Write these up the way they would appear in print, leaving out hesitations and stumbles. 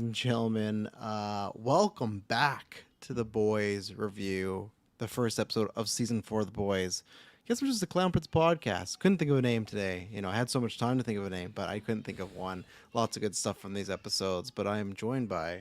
and gentlemen, welcome back to The Boys Review, the first episode of Season 4 of The Boys. Guess we're just a Clown Prince podcast. Couldn't think of a name today. I had so much time to think of a name, but I couldn't think of one. Lots of good stuff from these episodes, but I am joined by...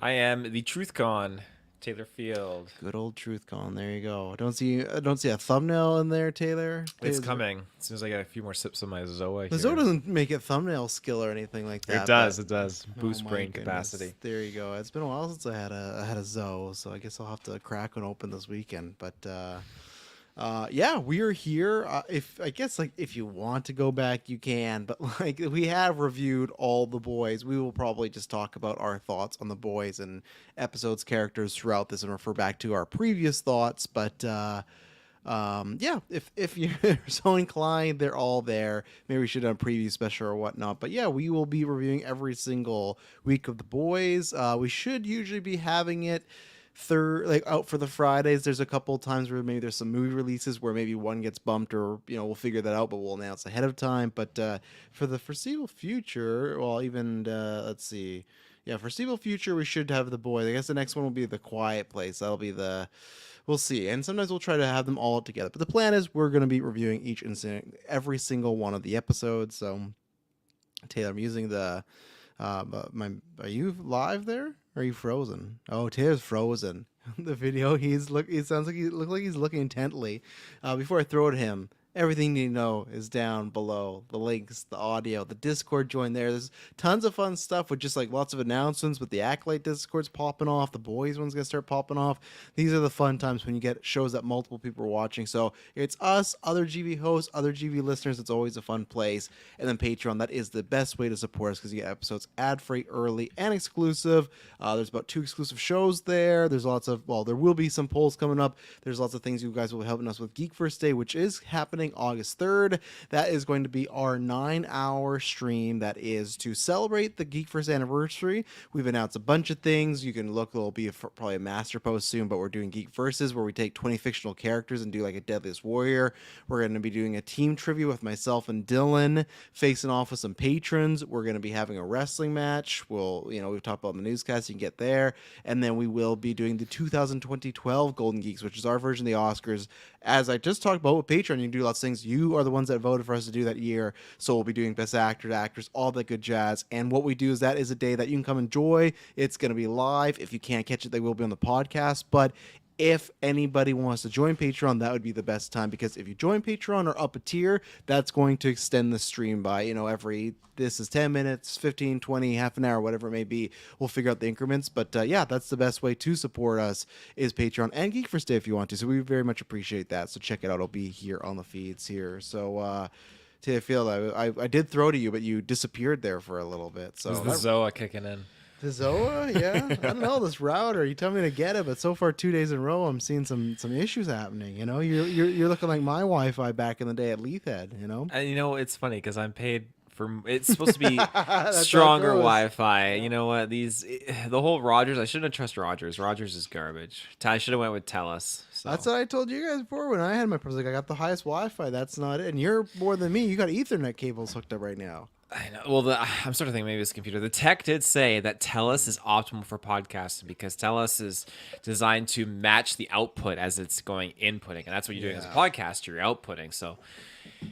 I am the TruthCon, Taylor Field. Good old TruthCon. There you go. I don't see a thumbnail in there, Taylor. It's coming. As soon as I get a few more sips of my Zoa. The Zoa doesn't make it thumbnail skill or anything like that. It does. Boost brain capacity. There you go. It's been a while since I had a Zoa, so I guess I'll have to crack one open this weekend. But yeah, we are here. If you want to go back, you can. But we have reviewed all the boys. We will probably just talk about our thoughts on the boys and episodes, characters throughout this, and refer back to our previous thoughts. But yeah, if you're so inclined, they're all there. Maybe we should have a preview special or whatnot. But yeah, we will be reviewing every single week of the boys. We should usually be having it out for the Fridays. There's a couple of times where maybe there's some movie releases where maybe one gets bumped, or we'll figure that out, but we'll announce ahead of time. But for the foreseeable future, well, even let's see, yeah, foreseeable future, we should have the boys. I guess the next one will be The Quiet Place. That'll be we'll see. And sometimes we'll try to have them all together. But the plan is we're going to be reviewing every single one of the episodes. So Taylor, I'm using are you live there? Or are you frozen? Oh, Taylor's frozen. The video, it sounds like he looks like he's looking intently. Before I throw it at him, everything you know is down below. The links, the audio, the Discord join there. There's tons of fun stuff with just lots of announcements with the Acolyte Discord's popping off. The boys one's going to start popping off. These are the fun times when you get shows that multiple people are watching. So it's us, other GV hosts, other GV listeners. It's always a fun place. And then Patreon, that is the best way to support us because you get episodes ad-free, early, and exclusive. There's about 2 exclusive shows there. There's there will be some polls coming up. There's lots of things you guys will be helping us with. GeekVerse.ca, which is happening August 3rd. That is going to be our 9-hour stream that is to celebrate the GeekVerse anniversary. We've announced a bunch of things. You can look, there'll be probably a master post soon, but we're doing GeekVerses where we take 20 fictional characters and do a Deadliest Warrior. We're going to be doing a team trivia with myself and Dylan, facing off with some patrons. We're going to be having a wrestling match. We've talked about the newscast, you can get there. And then we will be doing the 2012 Golden Geeks, which is our version of the Oscars. As I just talked about with Patreon, you can do lots of things. You are the ones that voted for us to do that year. So we'll be doing best actor, actress, all that good jazz. And what we do is that is a day that you can come enjoy. It's going to be live. If you can't catch it, they will be on the podcast. But if anybody wants to join Patreon, that would be the best time, because if you join Patreon or up a tier, that's going to extend the stream by, this is 10 minutes, 15, 20, half an hour, whatever it may be. We'll figure out the increments. But yeah, that's the best way to support us is Patreon and GeekVerse.ca if you want to. So we very much appreciate that. So check it out. It'll be here on the feeds here. So, Taylor Field, I did throw to you, but you disappeared there for a little bit. So the Zoa kicking in. The Zoa, yeah. I don't know, this router. You tell me to get it, but so far 2 days in a row, I'm seeing some issues happening. You're looking like my Wi-Fi back in the day at Leithhead. And it's funny because I'm paid for. It's supposed to be stronger Wi-Fi. You know what? The whole Rogers. I shouldn't trust Rogers. Rogers is garbage. I should have went with TELUS. So. That's what I told you guys before when I had my. I was like, I got the highest Wi-Fi. That's not it. And you're more than me. You got Ethernet cables hooked up right now. I know. Well, I'm sort of thinking maybe it's a computer. The tech did say that TELUS is optimal for podcasting because TELUS is designed to match the output as it's going inputting, and that's what you're doing as a podcaster. You're outputting. So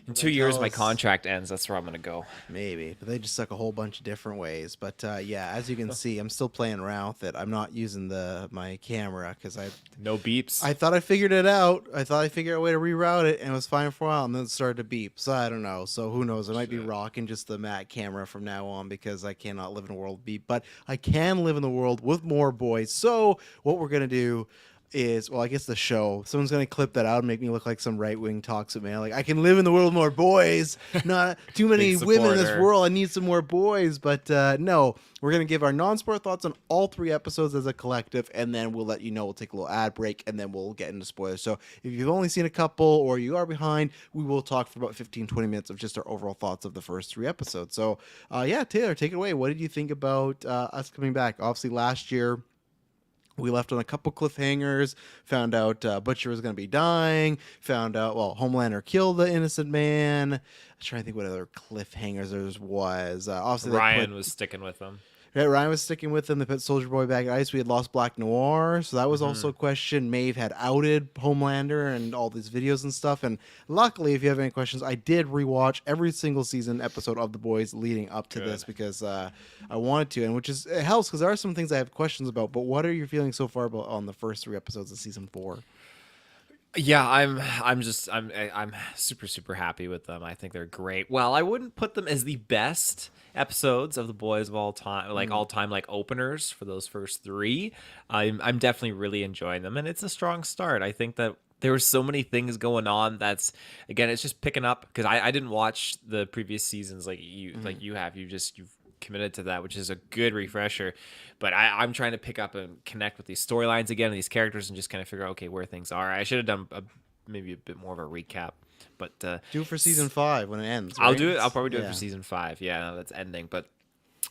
in 2 years, my contract ends. That's where I'm going to go. Maybe, but they just suck a whole bunch of different ways. But yeah, as you can see, I'm still playing around with it. I'm not using my camera because no beeps. I thought I figured it out. I thought I figured out a way to reroute it, and it was fine for a while, and then it started to beep. So I don't know. So who knows? I might be rocking just the Mac camera from now on because I cannot live in a world with beep. But I can live in the world with more boys. So what we're gonna do is, I guess the show, someone's going to clip that out and make me look like some right-wing toxic man. Like, I can live in the world with more boys. Not too many women in this world. I need some more boys. But no, we're going to give our non-sport thoughts on all 3 episodes as a collective, and then we'll let you know. We'll take a little ad break, and then we'll get into spoilers. So if you've only seen a couple or you are behind, we will talk for about 15, 20 minutes of just our overall thoughts of the first 3 episodes. So, yeah, Taylor, take it away. What did you think about us coming back? Obviously, last year, we left on a couple cliffhangers, found out Butcher was going to be dying, found out, Homelander killed the innocent man. I'm trying to think what other cliffhangers there was. Obviously, Ryan was sticking with them. Yeah, Ryan was sticking with them. They put Soldier Boy back at ice. We had lost Black Noir, so that was also Hmm. a question. Maeve had outed Homelander and all these videos and stuff. And luckily, if you have any questions, I did rewatch every single season episode of The Boys leading up to this Good. because I wanted to, and which is it helps because there are some things I have questions about. But what are your feelings so far about on the first 3 episodes of season 4? Yeah, I'm super super happy with them. I think they're great. Well, I wouldn't put them as the best episodes of The Boys of all time, like Mm. all time like openers for those first three. I'm definitely really enjoying them, and it's a strong start. I think that there were so many things going on. That's again, it's just picking up because I didn't watch the previous seasons like you have. You've committed to that, which is a good refresher. But I'm trying to pick up and connect with these storylines again and these characters and just kind of figure out okay where things are. I should have done maybe a bit more of a recap, but Do it for season 5 when it ends, I'll right? do it. I'll probably do it for Yeah. season 5. Yeah, that's ending. But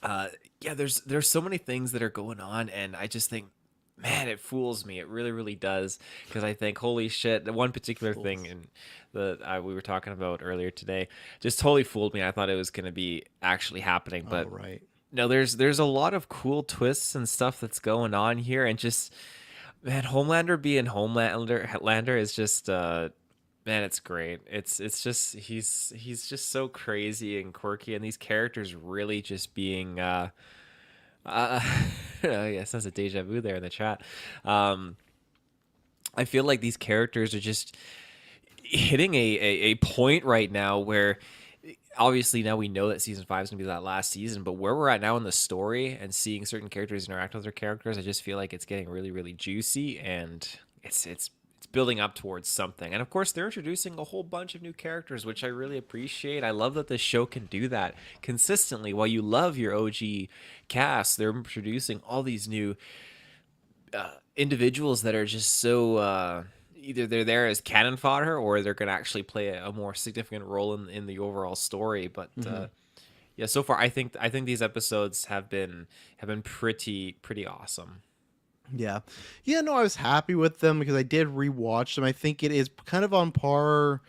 yeah, there's so many things that are going on, and I just think, man, it fools me. It really, really does. Because I think, holy shit, the one particular thing Fools. in the we were talking about earlier today just totally fooled me. I thought it was going to be actually happening, Oh but right. no, there's a lot of cool twists and stuff that's going on here, and just man, Homelander being Homelander is just man, it's great. It's just he's just so crazy and quirky, and these characters really just being uh yeah, sense of deja vu there in the chat. Um, I feel like these characters are just hitting a point right now where obviously now we know that season 5 is going to be that last season, but where we're at now in the story and seeing certain characters interact with their characters, I just feel like it's getting really really juicy, and it's building up towards something. And of course they're introducing a whole bunch of new characters, which I really appreciate. I love that this show can do that consistently. While you love your OG cast, they're introducing all these new individuals that are just so either they're there as cannon fodder or they're going to actually play a more significant role in the overall story. But Mm-hmm. yeah, so far I think these episodes have been pretty awesome. Yeah. Yeah, no, I was happy with them because I did rewatch them. I think it is kind of on par.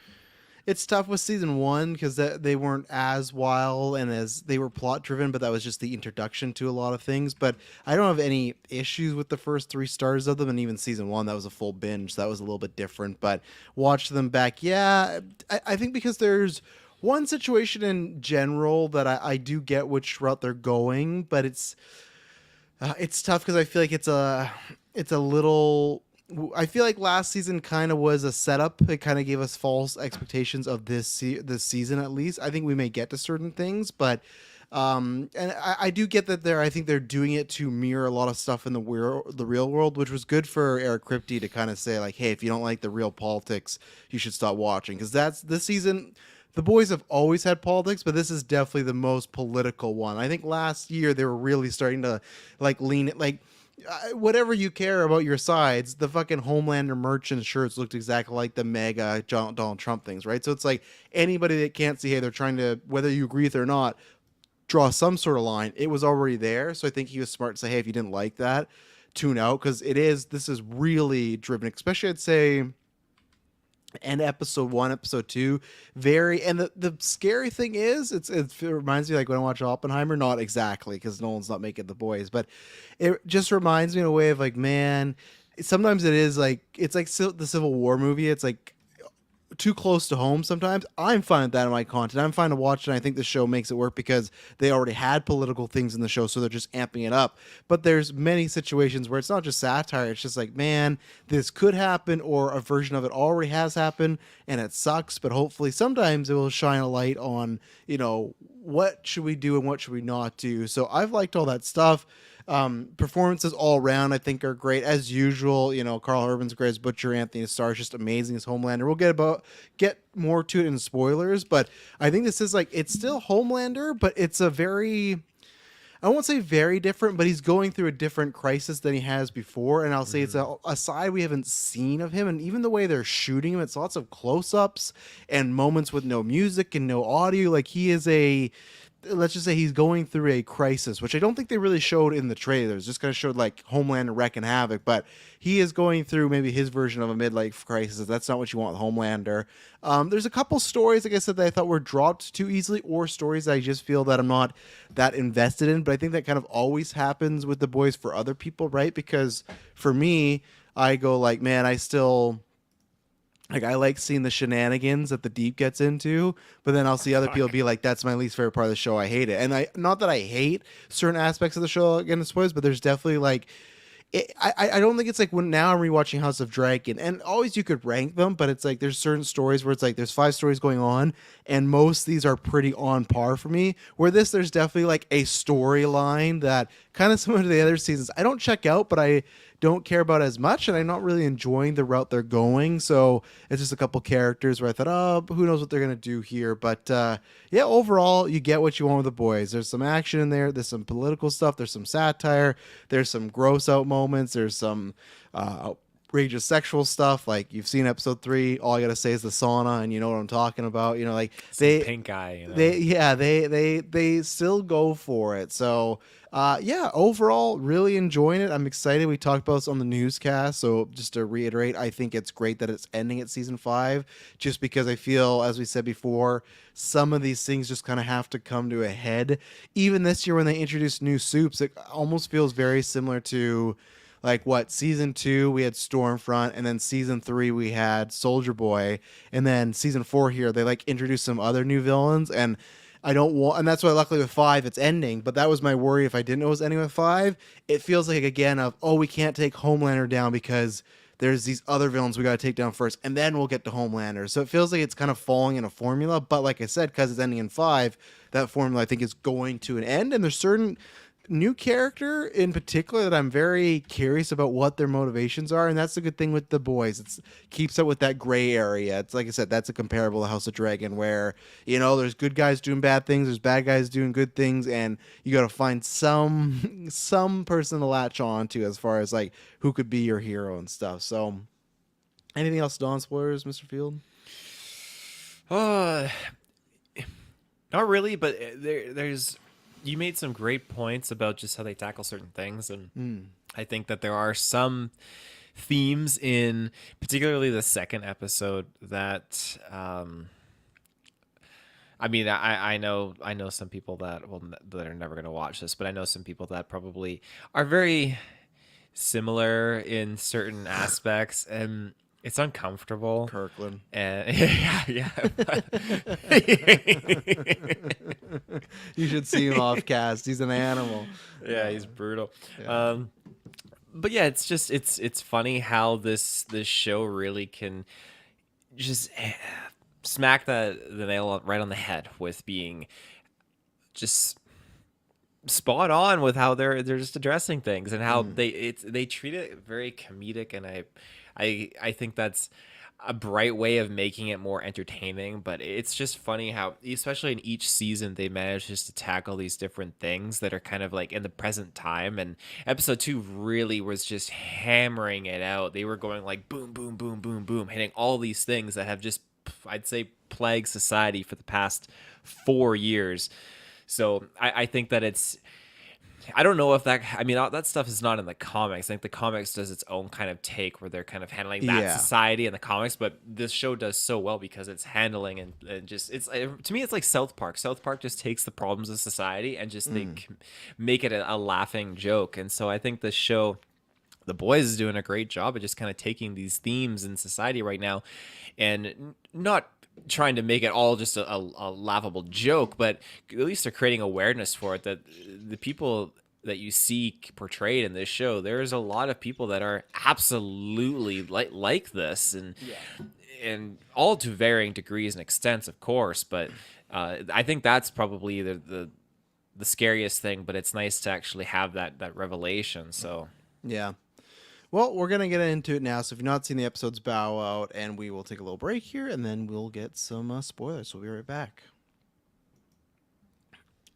It's tough with season 1 because they weren't as wild and as they were plot driven, but that was just the introduction to a lot of things. But I don't have any issues with the first 3 stars of them, and even season 1 that was a full binge, so that was a little bit different. But watch them back, yeah. I think because there's one situation in general that I do get which route they're going, but it's tough because I feel like it's a little. I feel like last season kind of was a setup. It kind of gave us false expectations of this season at least. I think we may get to certain things, but and I do get that I think they're doing it to mirror a lot of stuff in the real world, which was good for Eric Kripke to kind of say like, hey, if you don't like the real politics, you should stop watching because that's this season. The boys have always had politics, but this is definitely the most political one. I think last year they were really starting to like lean it like whatever you care about your sides, the fucking Homelander merchant shirts looked exactly like the mega Donald Trump things, right? So it's like anybody that can't see, hey, they're trying to, whether you agree with it or not, draw some sort of line. It was already there. So I think he was smart to say, hey, if you didn't like that, tune out because this is really driven, especially I'd say and episode 1, episode 2, very. And the scary thing is it reminds me like when I watch Oppenheimer, not exactly because Nolan's not making the boys, but it just reminds me in a way of like, man, sometimes it is like it's like the Civil War movie. It's like too close to home sometimes. I'm fine with that in my content. I'm fine to watch it. And I think the show makes it work because they already had political things in the show, so they're just amping it up. But there's many situations where it's not just satire. It's just like, man, this could happen, or a version of it already has happened, and it sucks. But hopefully, sometimes it will shine a light on, what should we do and what should we not do. So I've liked all that stuff. Performances all around, I think, are great as usual. Carl Urban's great as Butcher. Anthony Starr is just amazing as Homelander. We'll get more to it in spoilers, but I think this is like it's still Homelander, but it's a very I won't say very different, but he's going through a different crisis than he has before. And I'll say it's Mm-hmm. a side we haven't seen of him. And even the way they're shooting him, it's lots of close ups and moments with no music and no audio. Like let's just say he's going through a crisis, which I don't think they really showed in the trailers. Just kind of showed like Homeland wrecking havoc, but he is going through maybe his version of a midlife crisis. That's not what you want with Homelander. There's a couple stories, like I said, that I thought were dropped too easily, or stories that I just feel that I'm not that invested in. But I think that kind of always happens with the boys for other people, right? Because for me, I go like, man, I still like I like seeing the shenanigans that the deep gets into, but then I'll see other people be like, "That's my least favorite part of the show. I hate it." And I not that I hate certain aspects of the show again, the spoilers, but there's definitely like I don't think it's like when now I'm rewatching House of Dragon, and always you could rank them, but it's like there's certain stories where it's like there's 5 stories going on, and most of these are pretty on par for me. Where this, there's definitely like a storyline that kind of similar to the other seasons. I don't check out, but I don't care about as much, and I'm not really enjoying the route they're going. So it's just a couple characters where I thought, oh, who knows what they're gonna do here. But yeah, overall, you get what you want with the boys. There's some action in there. There's some political stuff. There's some satire. There's some gross out moments. There's some outrageous sexual stuff. Like you've seen episode 3. All I gotta say is the sauna, and you know what I'm talking about. You know, like Some pink eye, you know. they still go for it. So yeah, overall, really enjoying it. I'm excited. We talked about this on the newscast. So just to reiterate, I think it's great that it's ending at season 5, just because I feel, as we said before, some of these things just kind of have to come to a head. Even this year when they introduced new soups, it almost feels very similar to like what season 2 we had Stormfront, and then season 3 we had Soldier Boy, and then season 4 here they like introduced some other new villains. And I don't want, and that's why luckily with 5 it's ending. But that was my worry if I didn't know it was ending with 5. It feels like again of, oh, we can't take Homelander down because there's these other villains we got to take down first, and then we'll get to Homelander. So it feels like it's kind of falling in a formula. But like I said, because it's ending in 5, that formula I think is going to an end. And there's certain new character in particular that I'm very curious about what their motivations are, and that's the good thing with the boys. It's keeps up with that gray area. It's like I said, that's a comparable to House of Dragon, where you know there's good guys doing bad things, there's bad guys doing good things, and you got to find some person to latch on to as far as like who could be your hero and stuff. So, anything else, Dawn spoilers, Mr. Field? Uh, Not really, but there's you made some great points about just how they tackle certain things, and I think that there are some themes in particularly the second episode that I mean I know some people that that are never going to watch this, but I know some people that probably are very similar in certain aspects, and it's uncomfortable. Kirkland. And yeah. You should see him off cast. He's an animal. Yeah, he's brutal. Yeah. But yeah, it's just it's funny how this show really can just smack the nail right on the head with being just spot on with how they're just addressing things, and how they treat it very comedic, and I think that's a bright way of making it more entertaining. But it's just funny how, especially in each season, they manage just to tackle these different things that are kind of like in the present time. And episode 2 really was just hammering it out. They were going like boom, boom, boom, boom, boom, hitting all these things that have just, I'd say, plagued society for the past 4 years. So I think that I don't know if that stuff is not in the comics. I think the comics does its own kind of take where they're kind of handling that society in the comics, but this show does so well because it's handling and just, to me, it's like South Park. South Park just takes the problems of society and just they make it a laughing joke. And so I think this show, The Boys, is doing a great job of just kind of taking these themes in society right now and not trying to make it all just a laughable joke, but at least they're creating awareness for it, that the people that you see portrayed in this show, there's a lot of people that are absolutely like this, and all to varying degrees and extents, of course. But I think that's probably the scariest thing, but it's nice to actually have that revelation. So yeah. Well, we're going to get into it now. So if you've not seen the episodes, bow out, and we will take a little break here, and then we'll get some spoilers. We'll be right back.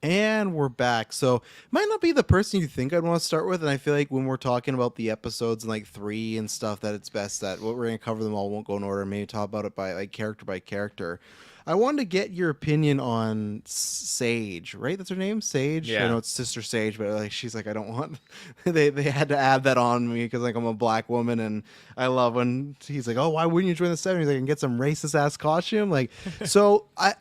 And we're back. So might not be the person you think I'd want to start with. And I feel like when we're talking about the episodes in like 3 and stuff, that it's best that what we're going to cover them all won't go in order. Maybe talk about it by character. I wanted to get your opinion on Sage, right? That's her name, Sage. I Yeah. know it's Sister Sage, but like she's like, I don't want. They had to add that on me because like I'm a black woman, and I love when he's like, oh, why wouldn't you join the seven? He's like, I can get some racist ass costume, like. So I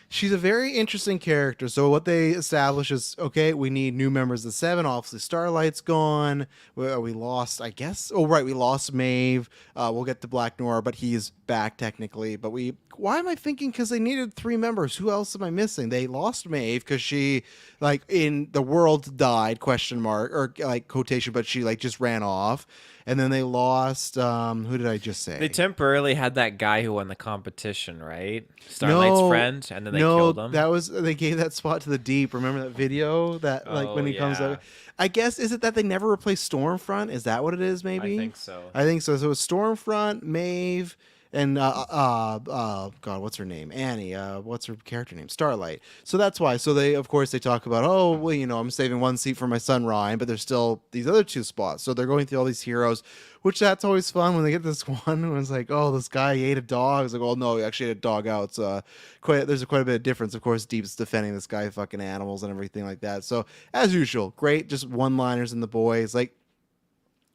she's a very interesting character. So what they establish is okay. We need new members of the Seven. Obviously, Starlight's gone. We lost, I guess. Oh, right, we lost Maeve. We'll get to Black Noir, but he's back technically. But we, why am I thinking? Because they needed three members. Who else am I missing? They lost Maeve because she, like, in the world died? Question mark or like quotation, but she like just ran off. And then they lost. Who did I just say? They temporarily had that guy who won the competition, right? Starlight's No, friend, and then they no, killed him. that was they gave that spot to the Deep. Remember that video that like Oh when he comes yeah, up? I guess is it that they never replaced Stormfront? Is that what it is? I Maybe. think so. I think so. So it was Stormfront, Maeve, and God, what's her name? Annie. What's her character name? Starlight. So that's why. So they, of course, they talk about, oh, well, you know, I'm saving one seat for my son Ryan, but there's still these other two spots. So they're going through all these heroes, which that's always fun when they get this one. When it's like, oh, this guy ate a dog. It's like, oh no, he actually ate a dog out. So there's quite a bit of difference. Of course, Deep's defending this guy, fucking animals and everything like that. So as usual, great, just one-liners in the boys. Like,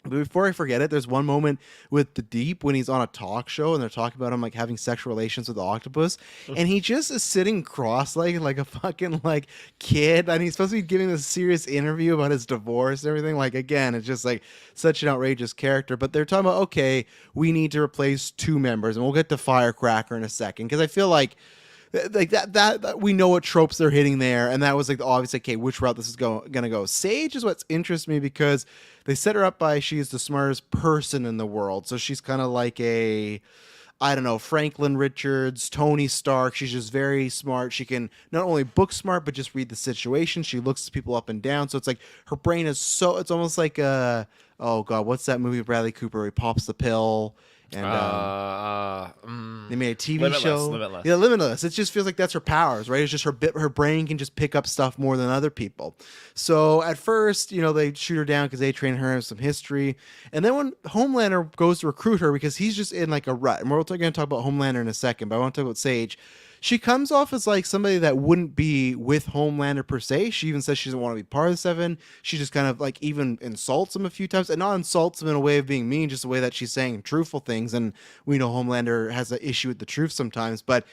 but before I forget it, there's one moment with the Deep when he's on a talk show and they're talking about him like having sexual relations with the octopus, and he just is sitting cross-legged like a fucking like kid, and he's supposed to be giving this serious interview about his divorce and everything. Like again, it's just like such an outrageous character. But they're talking about okay, we need to replace two members, and we'll get to Firecracker in a second because I feel like that we know what tropes they're hitting there, and that was like the obvious like, okay, which route this is gonna go. Sage is what's interests me because they set her up by she's the smartest person in the world, so she's kind of like a, I don't know, Franklin Richards, Tony Stark. She's just very smart. She can not only book smart but just read the situation. She looks people up and down, so it's like her brain is so, it's almost like oh god, what's that movie with Bradley Cooper where he pops the pill and they made a TV Limitless, show. Limitless. Yeah, Limitless. It just feels like that's her powers, right? It's just her brain can just pick up stuff more than other people. So at first, you know, they shoot her down because they train her in some history. And then when Homelander goes to recruit her because he's just in like a rut, and we're going to talk about Homelander in a second, but I want to talk about Sage. She comes off as like somebody that wouldn't be with Homelander per se. She even says she doesn't want to be part of the Seven. She just kind of like even insults him a few times, and not insults him in a way of being mean, just a way that she's saying truthful things. And we know Homelander has an issue with the truth sometimes, but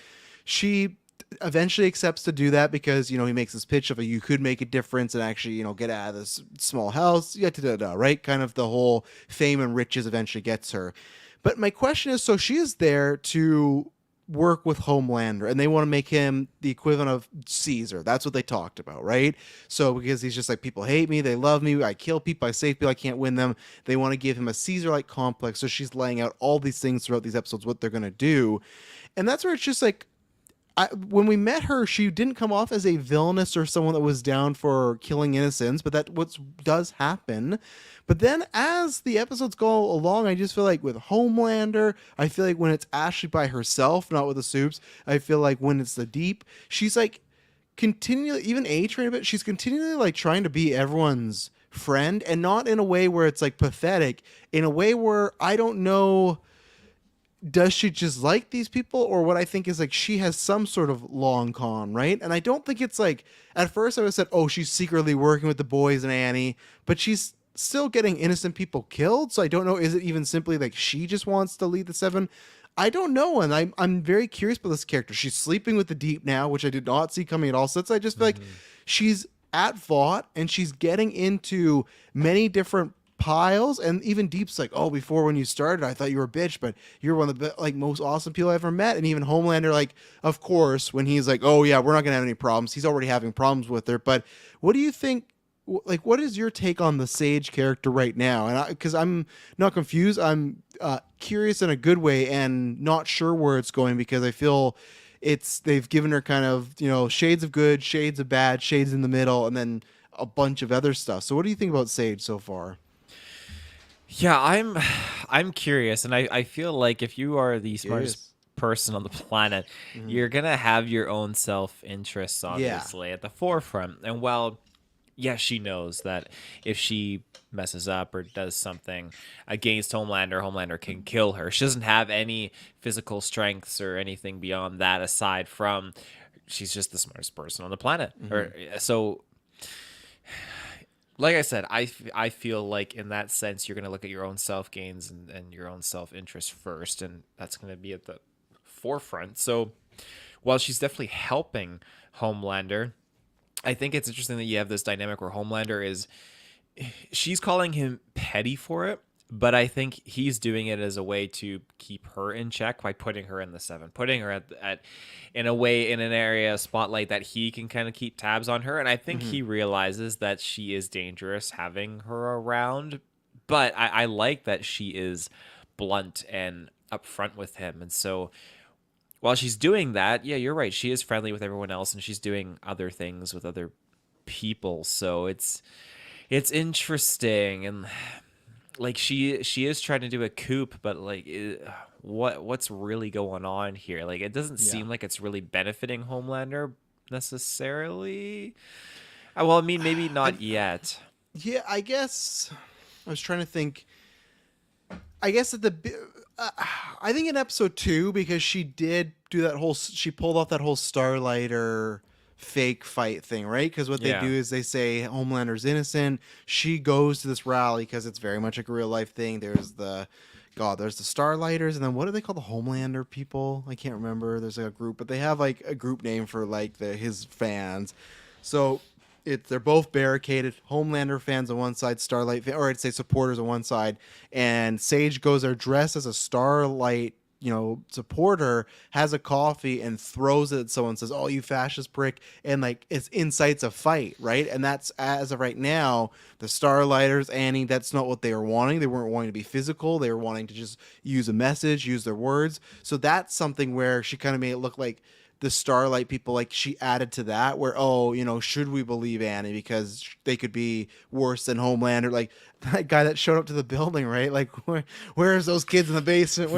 she eventually accepts to do that because you know he makes this pitch of a you could make a difference and actually you know get out of this small house, right? Kind of the whole fame and riches eventually gets her. But my question is, so she is there to work with Homelander and they want to make him the equivalent of Caesar. That's what they talked about, right? So because he's just like, people hate me, they love me, I kill people, I save people, I can't win them. They want to give him a Caesar-like complex. So she's laying out all these things throughout these episodes, what they're going to do. And that's where it's just like, when we met her, she didn't come off as a villainous or someone that was down for killing innocents, but that what does happen. But then as the episodes go along, I just feel like with Homelander, I feel like when it's Ashley by herself, not with the soups, I feel like when it's the Deep, she's like continually, even A-Train a bit, she's continually like trying to be everyone's friend, and not in a way where it's like pathetic, in a way where I don't know, does she just like these people, or what I think is like she has some sort of long con, right? And I don't think it's like, at first I would have said, oh, she's secretly working with the boys and Annie, but she's still getting innocent people killed. So I don't know, is it even simply like she just wants to lead the Seven? I don't know, and I'm very curious about this character. She's sleeping with the Deep now, which I did not see coming at all. So it's, I just feel like she's at Vought and she's getting into many different piles, and even Deep's like, oh, before when you started I thought you were a bitch, but you're one of the like most awesome people I ever met. And even Homelander, like, of course, when he's like, oh yeah, we're not gonna have any problems, he's already having problems with her. But what do you think, like, what is your take on the Sage character right now? And because I'm not confused, I'm curious in a good way and not sure where it's going, because I feel they've given her kind of, you know, shades of good, shades of bad, shades in the middle, and then a bunch of other stuff. So what do you think about Sage so far? Yeah, I'm curious, and I feel like if you are the smartest person on the planet, you're gonna have your own self interests, obviously, at the forefront. And while yeah, she knows that if she messes up or does something against Homelander, Homelander can kill her. She doesn't have any physical strengths or anything beyond that aside from she's just the smartest person on the planet. Hmm. Or so like I said, I feel like in that sense you're going to look at your own self gains and your own self interest first, and that's going to be at the forefront. So while she's definitely helping Homelander, I think it's interesting that you have this dynamic where Homelander is she's calling him petty for it, but I think he's doing it as a way to keep her in check by putting her in the seven, putting her at in a way in an area spotlight that he can kind of keep tabs on her. And I think Hmm. he realizes that she is dangerous having her around. But I like that she is blunt and upfront with him. And so while she's doing that, yeah, you're right. She is friendly with everyone else and she's doing other things with other people. So it's interesting and like she is trying to do a coup, but like what's really going on here? Like it doesn't Yeah. seem like it's really benefiting Homelander necessarily. Well, I mean maybe I not yet. Yeah, I guess I was trying to think. I guess at the I think in episode 2, because she did do that whole, she pulled off that whole Starlighter fake fight thing, right? Because what they do Yeah. is they say Homelander's innocent. She goes to this rally because it's very much like a real life thing. There's the Starlighters, and then what do they call the Homelander people? I can't remember. There's like a group, but they have like a group name for like his fans. So they're both barricaded. Homelander fans on one side, Starlight or I'd say supporters on one side, and Sage goes there dressed as a Starlight, supporter, has a coffee and throws it at someone, says, "Oh, you fascist prick," and like it incites a fight, right? And that's, as of right now, the Starlighters, Annie, that's not what they were wanting. They weren't wanting to be physical. They were wanting to just use a message, use their words. So that's something where she kind of made it look like the Starlight people, like she added to that where, oh, should we believe Annie because they could be worse than Homelander, like that guy that showed up to the building, right? Like where's those kids in the basement?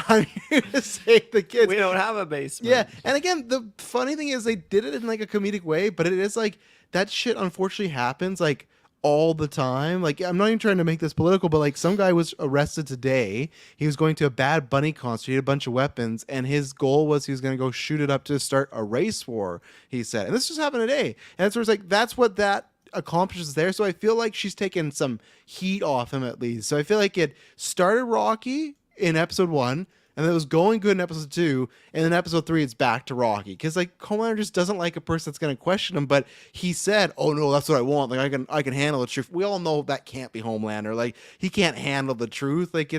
I'm here to save the kids. We don't have a Yeah, basement. and again, the funny thing is they did it in like a comedic way, but it is like that shit unfortunately happens like all the time. Like I'm not even trying to make this political, but like some guy was arrested today. He was going to a Bad Bunny concert. He had a bunch of weapons, and his goal was he was going to go shoot it up to start a race war. He said, and this just happened today. And so it's like that's what that accomplishes there. So I feel like she's taken some heat off him at least. So I feel like it started rocky in episode 1, and it was going good in episode 2, and then episode 3 it's back to Rocky because like Homelander just doesn't like a person that's going to question him. But he said, "Oh no, that's what I want. Like I can handle the truth." We all know that can't be Homelander. Like he can't handle the truth. Like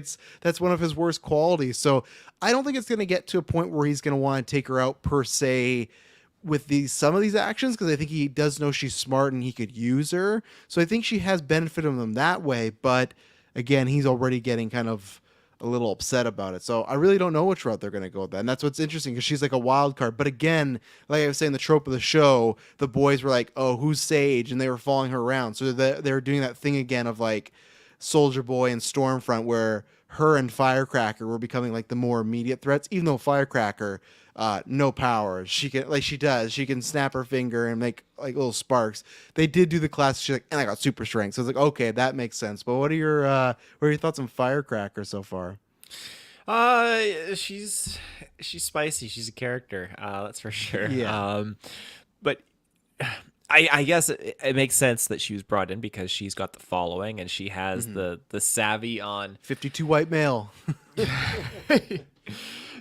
that's one of his worst qualities. So I don't think it's going to get to a point where he's going to want to take her out per se with some of these actions, because I think he does know she's smart and he could use her. So I think she has benefited him that way. But again, he's already getting kind of a little upset about it. So I really don't know which route they're going to go with that. And that's what's interesting because she's like a wild card. But again, like I was saying, the trope of the show, the boys were like, "Oh, who's Sage?" And they were following her around. So they're doing that thing again of like Soldier Boy and Stormfront where her and Firecracker were becoming like the more immediate threats, even though Firecracker, no power. She can snap her finger and make like little sparks. They did do the classic shit, like, and I got super strength. So it's like, okay, that makes sense. But what are your thoughts on Firecracker so far? She's spicy. She's a character. That's for sure. Yeah. But I guess it makes sense that she was brought in because she's got the following and she has Mm-hmm. the savvy on 52 white male.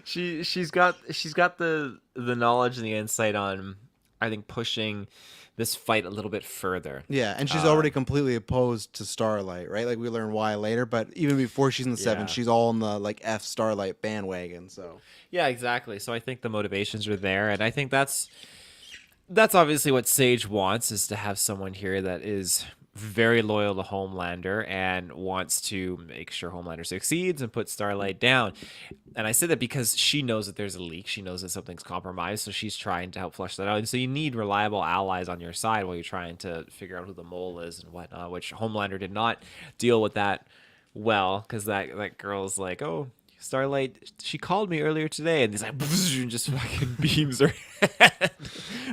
she's got the knowledge and the insight on I think pushing this fight a little bit further. Yeah, and she's already completely opposed to Starlight, right? Like we learn why later, but even before she's in the seven, Yeah. she's all in the like F Starlight bandwagon. So Yeah, exactly. So I think the motivations are there, and I think that's obviously what Sage wants is to have someone here that is very loyal to Homelander and wants to make sure Homelander succeeds and put Starlight down. And I say that because she knows that there's a leak. She knows that something's compromised, so she's trying to help flush that out. And so you need reliable allies on your side while you're trying to figure out who the mole is and whatnot, which Homelander did not deal with that well because that girl's like, oh, Starlight, she called me earlier today, and he's like, and just fucking beams her head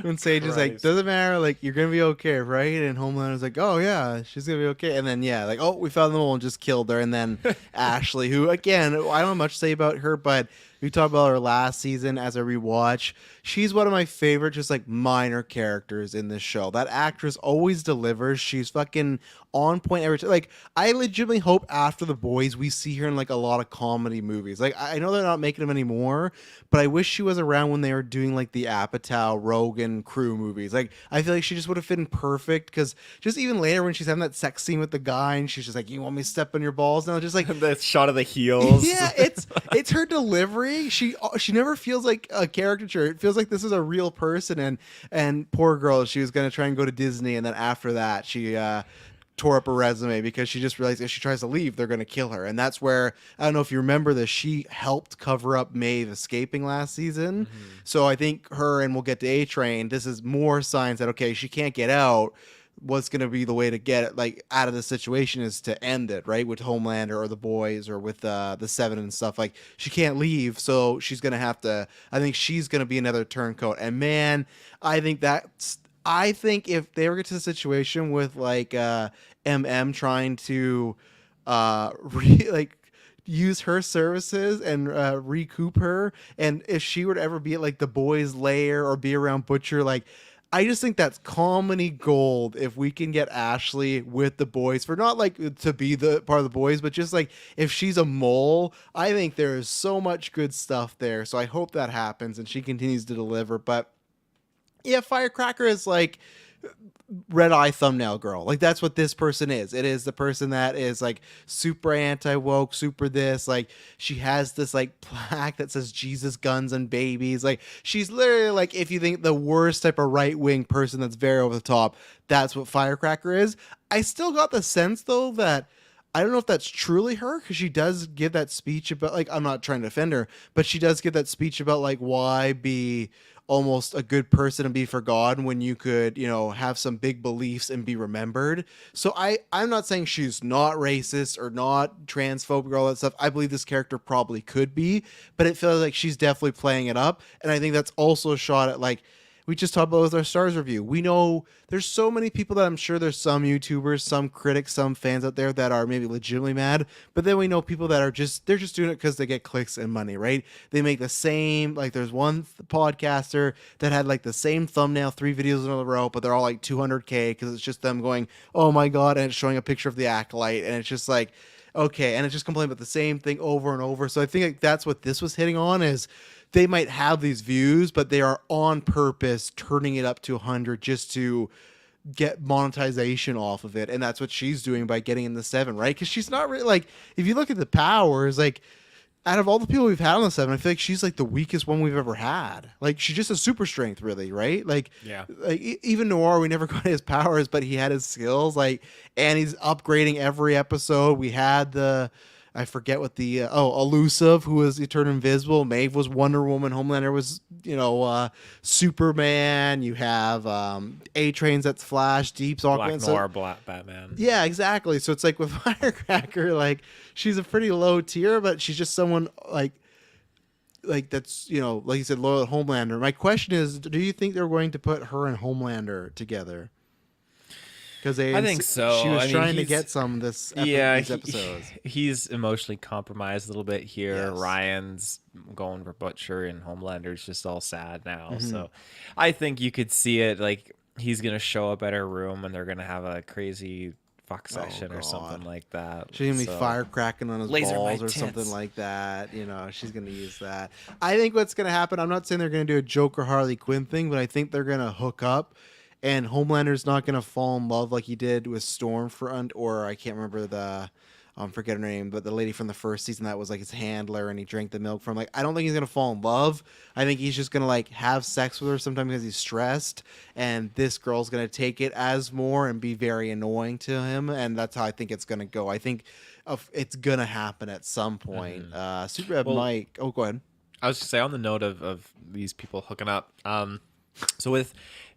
when Sage is like, Christ. doesn't matter, like you're gonna be okay, right? And Homelander's like, oh yeah, she's gonna be okay. And then yeah, like, oh, we found the mole and just killed her. And then Ashley, who again, I don't have much to say about her, but we talked about her last season as a rewatch. She's one of my favorite, just like minor characters in this show. That actress always delivers. She's fucking on point every time. Like, I legitimately hope after The Boys we see her in like a lot of comedy movies. Like, I know they're not making them anymore, but I wish she was around when they were doing like the Apatow Rogan crew movies. Like, I feel like she just would have fit in perfect because just even later when she's having that sex scene with the guy and she's just like, "You want me to step on your balls?" Now, just like The shot of the heels. yeah, it's her delivery. She never feels like a caricature. It feels like this is a real person. And poor girl, she was gonna try and go to Disney, and then after that, she tore up her resume because she just realized if she tries to leave, they're gonna kill her. And that's where I don't know if you remember this. She helped cover up Maeve escaping last season. So I think her and we'll get to A Train. This is more signs that okay, she can't get out. What's going to be the way to get it like out of the situation is to end it right with Homelander or the boys or with the Seven and stuff. Like she can't leave, so she's going to have to. I think she's going to be another turncoat. And man, I think if they ever get to the situation with like MM trying to like use her services and recoup her, and if she were to ever be at like the boys' lair or be around Butcher, like I just think that's comedy gold if we can get Ashley with the boys for not like to be the part of the boys, but just like if she's a mole, I think there is so much good stuff there. So I hope that happens and she continues to deliver. But yeah, Firecracker is like red eye thumbnail girl. Like that's what this person is. It is the person that is like super anti woke, super this. Like she has this like plaque that says Jesus, guns, and babies. Like she's literally like if you think the worst type of right wing person that's very over the top, that's what Firecracker is. I still got the sense though that I don't know if that's truly her because she does give that speech about like I'm not trying to offend her, but she does give that speech about like why be almost a good person and be forgotten when you could, you know, have some big beliefs and be remembered. So I'm not saying she's not racist or not transphobic or all that stuff. I believe this character probably could be, but it feels like she's definitely playing it up. And I think that's also a shot at like we just talked about with our stars review. We know there's so many people that I'm sure there's some YouTubers, some critics, some fans out there that are maybe legitimately mad, but then we know people that are just they're just doing it because they get clicks and money, right? They make the same like there's one podcaster that had like the same thumbnail 3 videos in a row, but they're all like 200K because it's just them going, oh my god, and it's showing a picture of the acolyte, and it's just like okay, and it's just complaining about the same thing over and over. So I think like that's what this was hitting on is they might have these views, but they are on purpose turning it up to 100 just to get monetization off of it. And that's what she's doing by getting in the 7, right? Because she's not really like, if you look at the powers, like out of all the people we've had on the 7, I feel like she's like the weakest one we've ever had. Like she's just a super strength, really, right? Like, Yeah. like even Noir, we never got his powers, but he had his skills. Like, and he's upgrading every episode. We had the I forget what the Elusive, who was he turned invisible. Maeve was Wonder Woman. Homelander was Superman. You have A Trains that's Flash, Deep's Aquaman. Black Noir, Black Batman. Yeah, exactly. So it's like with Firecracker, like she's a pretty low tier, but she's just someone like that's like you said, loyal to Homelander. My question is, do you think they're going to put her and Homelander together? Because I think so. She was I mean, trying to get some these episodes. He's emotionally compromised a little bit here. Yes. Ryan's going for Butcher, and Homelander's just all sad now. So I think you could see it like he's gonna show up at her room, and they're gonna have a crazy fuck session or something like that. She's gonna be firecracking on his Laser balls my or something tits. like that. She's gonna use that. I think what's gonna happen. I'm not saying they're gonna do a Joker Harley Quinn thing, but I think they're gonna hook up. And Homelander's not gonna fall in love like he did with Stormfront, or I can't remember the, forget her name, but the lady from the first season that was like his handler and he drank the milk from. Like, I don't think he's gonna fall in love. I think he's just gonna like have sex with her sometimes because he's stressed, and this girl's gonna take it as more and be very annoying to him, and that's how I think it's gonna go. I think it's gonna happen at some point. Super Mike. Oh, go ahead. I was just say on the note of these people hooking up. So with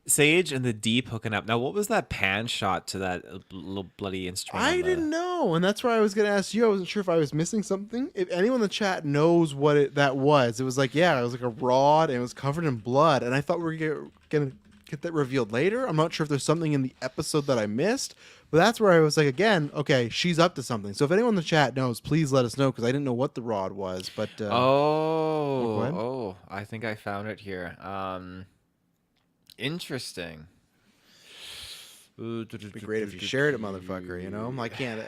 Sage and the Deep hooking up. Now, what was that pan shot to that little bloody instrument? I didn't know, and that's why I was going to ask you. I wasn't sure if I was missing something. If anyone in the chat knows what that was, it was like, yeah, it was like a rod, and it was covered in blood, and I thought we were going to get that revealed later. I'm not sure if there's something in the episode that I missed, but that's where I was like, again, okay, she's up to something. So if anyone in the chat knows, please let us know because I didn't know what the rod was. But go ahead. I think I found it here. Interesting. Be great if you shared it, motherfucker. You know, I can't.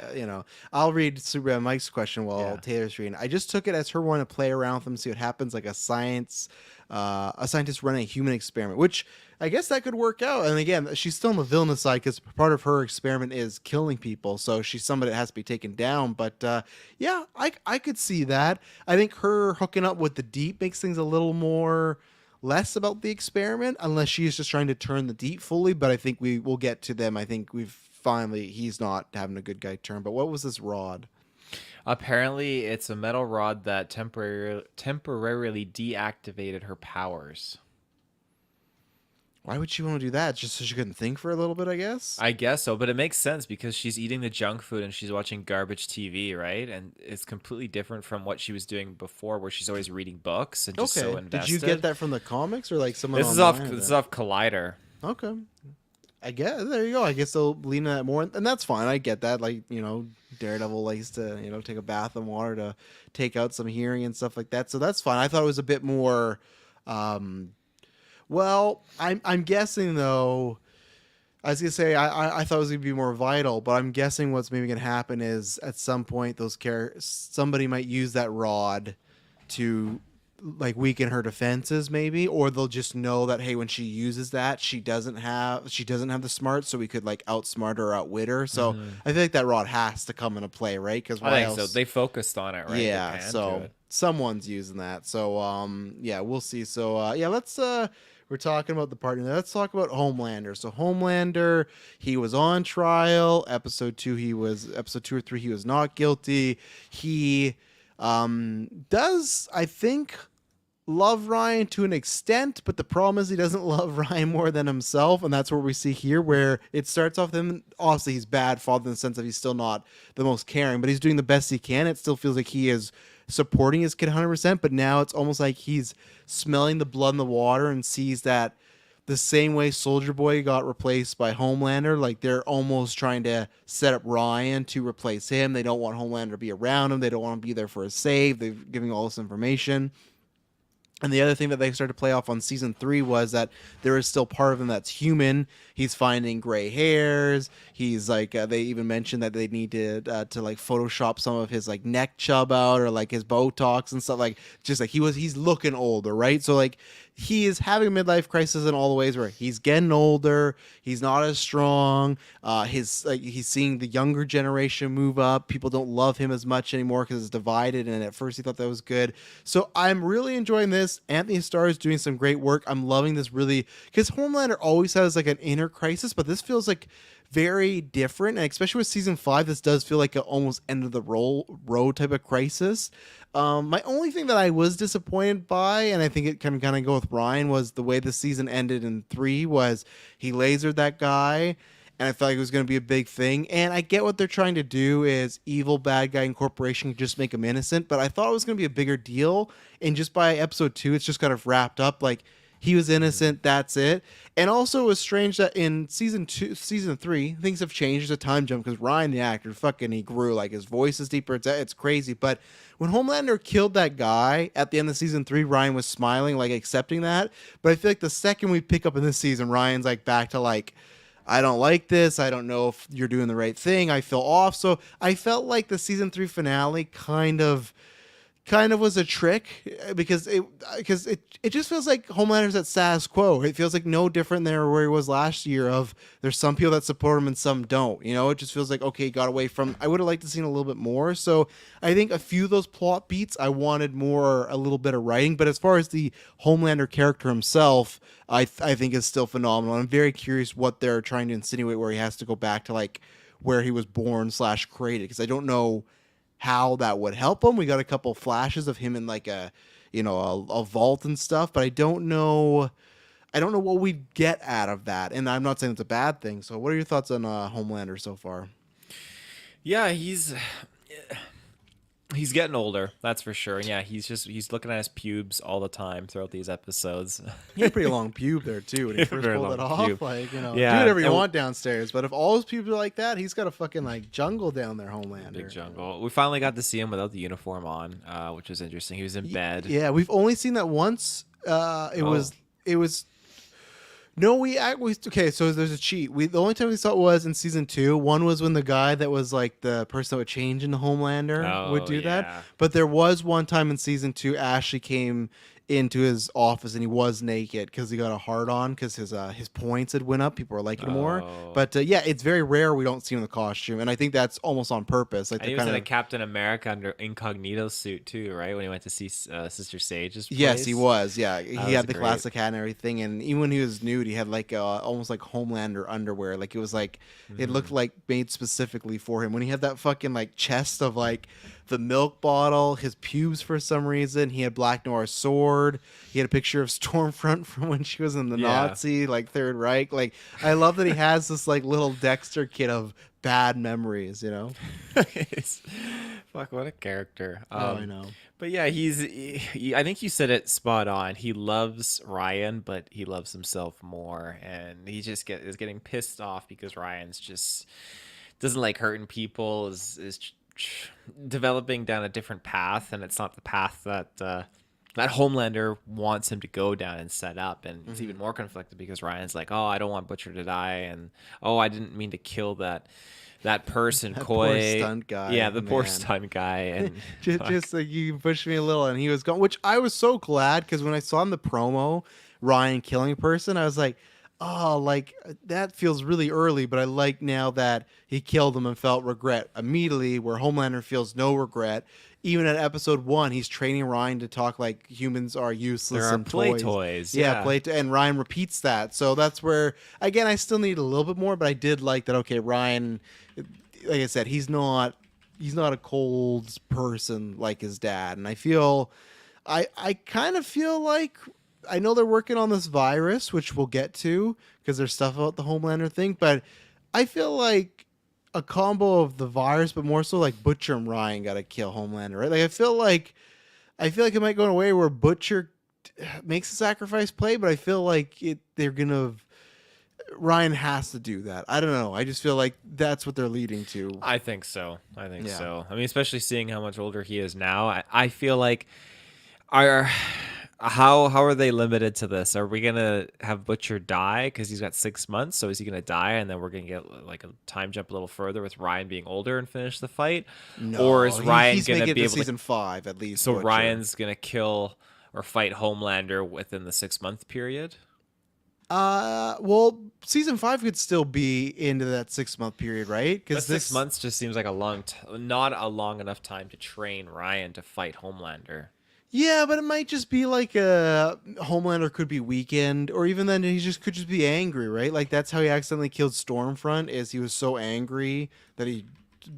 I'll read Superman Mike's question while Yeah. Taylor's reading. I just took it as her wanting to play around with them, see what happens, like a scientist running a human experiment, which I guess that could work out. And again, she's still on the villainous side because part of her experiment is killing people, so she's somebody that has to be taken down. But yeah, I could see that. I think her hooking up with the Deep makes things a little more less about the experiment unless she is just trying to turn the Deep fully, but I think we will get to them. I think he's not having a good guy turn. But what was this rod? Apparently, it's a metal rod that temporarily deactivated her powers. Why would she want to do that? Just so she couldn't think for a little bit, I guess? I guess so, but it makes sense because she's eating the junk food and she's watching garbage TV, right? And it's completely different from what she was doing before, where she's always reading books and just so Okay. Did invested. you get that from the comics or like someone This is off. online? This is off Collider. Okay. I guess there you go. I guess they'll lean on that more, and that's fine. I get that. Like, Daredevil likes to take a bath in water to take out some hearing and stuff like that. So that's fine. I thought it was a bit more. Well, I'm guessing though. I was gonna say I thought it was gonna be more vital, but I'm guessing what's maybe gonna happen is at some point somebody might use that rod to like weaken her defenses maybe, or they'll just know that hey, when she uses that she doesn't have the smarts, so we could like outsmart her, outwit her. So I feel like that rod has to come into play, right? Because I think so. They focused on it, right? They yeah, panned to so it. someone's using that. So yeah, we'll see. So yeah, let's we're talking about the partner. Let's talk about Homelander. So Homelander, he was on trial. Episode 2 or 3 he was not guilty. He does, I think, love Ryan to an extent, but the problem is he doesn't love Ryan more than himself, and that's what we see here, where it starts off him. Obviously, he's bad father in the sense of he's still not the most caring, but he's doing the best he can. It still feels like he is supporting his kid 100%, but now it's almost like he's smelling the blood in the water and sees that the same way Soldier Boy got replaced by Homelander, like they're almost trying to set up Ryan to replace him. They don't want Homelander to be around him. They don't want to be there for a save. They're giving all this information. And the other thing that they started to play off on season 3 was that there is still part of him that's human. He's finding gray hairs. He's like, they even mentioned that they need to like Photoshop some of his like neck chub out or like his Botox and stuff. Like, just like he's looking older, right? So like he is having a midlife crisis in all the ways where he's getting older. He's not as strong. He's seeing the younger generation move up. People don't love him as much anymore because it's divided. And at first he thought that was good. So I'm really enjoying this. Anthony Starr is doing some great work. I'm loving this really because Homelander always has like an inner crisis, but this feels like very different, and especially with season 5, this does feel like an almost end of the road type of crisis. My only thing that I was disappointed by, and I think it can kind of go with Ryan, was the way the season ended in 3 was he lasered that guy, and I felt like it was going to be a big thing. And I get what they're trying to do is evil bad guy incorporation just make him innocent, but I thought it was going to be a bigger deal, and just by episode 2 it's just kind of wrapped up like he was innocent, that's it. And also it was strange that in season 3, things have changed. There's a time jump because Ryan, the actor, he grew. Like his voice is deeper. It's crazy. But when Homelander killed that guy at the end of season 3, Ryan was smiling, like accepting that. But I feel like the second we pick up in this season, Ryan's like back to like, I don't like this. I don't know if you're doing the right thing. I feel off. So I felt like the season 3 finale kind of was a trick because it just feels like Homelander's at status quo. It feels like no different than where he was last year of there's some people that support him and some don't. It just feels like, okay, he got away from. I would have liked to seen a little bit more. So I think a few of those plot beats I wanted a little bit of writing. But as far as the Homelander character himself, I think is still phenomenal. I'm very curious what they're trying to insinuate where he has to go back to like where he was born / created, because I don't know how that would help him. We got a couple flashes of him in like a vault and stuff, but I don't know what we'd get out of that. And I'm not saying it's a bad thing. So what are your thoughts on Homelander so far? Yeah, he's He's getting older, that's for sure. And yeah, he's looking at his pubes all the time throughout these episodes. He had a pretty long pube there too when he first Very pulled it long off. pube. Like, do Yeah, whatever you want downstairs. But if all his pubes are like that, he's got a fucking like jungle down there, Homelander. big jungle. We finally got to see him without the uniform on, which was interesting. He was in bed. Yeah, we've only seen that once. It was no, we okay. So there's a cheat. The only time we saw it was in season 2. One was when the guy that was like the person that would change into Homelander would do that. Yeah. But there was one time in season 2, Ashley came into his office and he was naked because he got a hard on because his points had went up. People were liking him more. Oh. But yeah, it's very rare we don't see him in the costume, and I think that's almost on purpose. Like And he was in a Captain America under incognito suit too, right? When he went to see Sister Sage's place. Yes, he was. Yeah, he was had the great. classic hat and everything, and even when he was nude, he had like almost like Homelander underwear. Like it was like it looked like made specifically for him. When he had that fucking like chest of like the milk bottle, his pubes for some reason. He had Black Noir's sword. He had a picture of Stormfront from when she was in the Nazi like Third Reich. Like I love that he has this like little Dexter kid of bad memories. Fuck, what a character. I know. But yeah, I think you said it spot on. He loves Ryan, but he loves himself more, and he just is getting pissed off because Ryan's just doesn't like hurting people. Is developing down a different path, and it's not the path that that Homelander wants him to go down and set up. And it's even more conflicted because Ryan's like, oh, I don't want Butcher to die, and oh, I didn't mean to kill that person, That Coy. poor stunt guy. Yeah, the poor man. stunt guy. And just like you pushed me a little, and he was gone. Which I was so glad because when I saw in the promo Ryan killing a person, I was like, oh, like that feels really early. But I like now that he killed him and felt regret immediately, where Homelander feels no regret. Even at episode 1, he's training Ryan to talk like humans are useless there are and play toys. Yeah. and Ryan repeats that. So that's where again I still need a little bit more, but I did like that. Okay, Ryan, like I said, he's not a cold person like his dad, and I kind of feel like I know they're working on this virus, which we'll get to because there's stuff about the Homelander thing, but I feel like a combo of the virus, but more so like Butcher and Ryan got to kill Homelander, right? Like I feel like it might go in a way where Butcher makes a sacrifice play, but I feel like Ryan has to do that. I don't know. I just feel like that's what they're leading to. I think so. I think Yeah. so. I mean, especially seeing how much older he is now, I feel like are how are they limited to this? Are we gonna have Butcher die because he's got 6 months? So is he gonna die, and then we're gonna get like a time jump a little further with Ryan being older and finish the fight? No, or is Ryan he's gonna making it be to able season 5 at least? So Butcher. Ryan's gonna kill or fight Homelander within the 6-month period? Well, season 5 could still be into that 6-month period, right? Because 6 months just seems like not a long enough time to train Ryan to fight Homelander. Yeah, but it might just be like a Homelander could be weakened, or even then he could just be angry, right? Like that's how he accidentally killed Stormfront, is he was so angry that he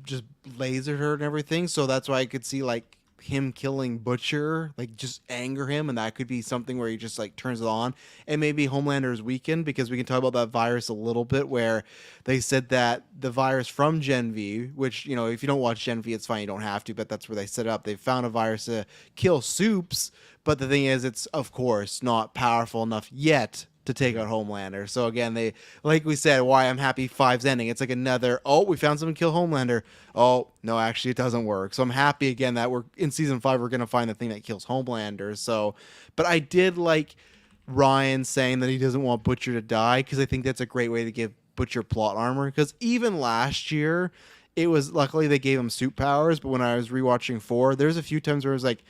just lasered her and everything. So that's why I could see like him killing Butcher, like just anger him, and that could be something where he just like turns it on. And maybe Homelander is weakened because we can talk about that virus a little bit, where they said that the virus from Gen V, which, if you don't watch Gen V, it's fine, you don't have to, but that's where they set it up. They found a virus to kill Soups, but the thing is, it's of course not powerful enough yet to take out Homelander. So again, they, like we said, why I'm happy 5's ending. It's like another, oh, we found someone kill Homelander. Oh, no, actually it doesn't work. So I'm happy again that we're in season 5, we're going to find the thing that kills Homelander. So, but I did like Ryan saying that he doesn't want Butcher to die, because I think that's a great way to give Butcher plot armor. Because even last year, it was, luckily they gave him suit powers, but when I was rewatching 4, there's a few times where I was like,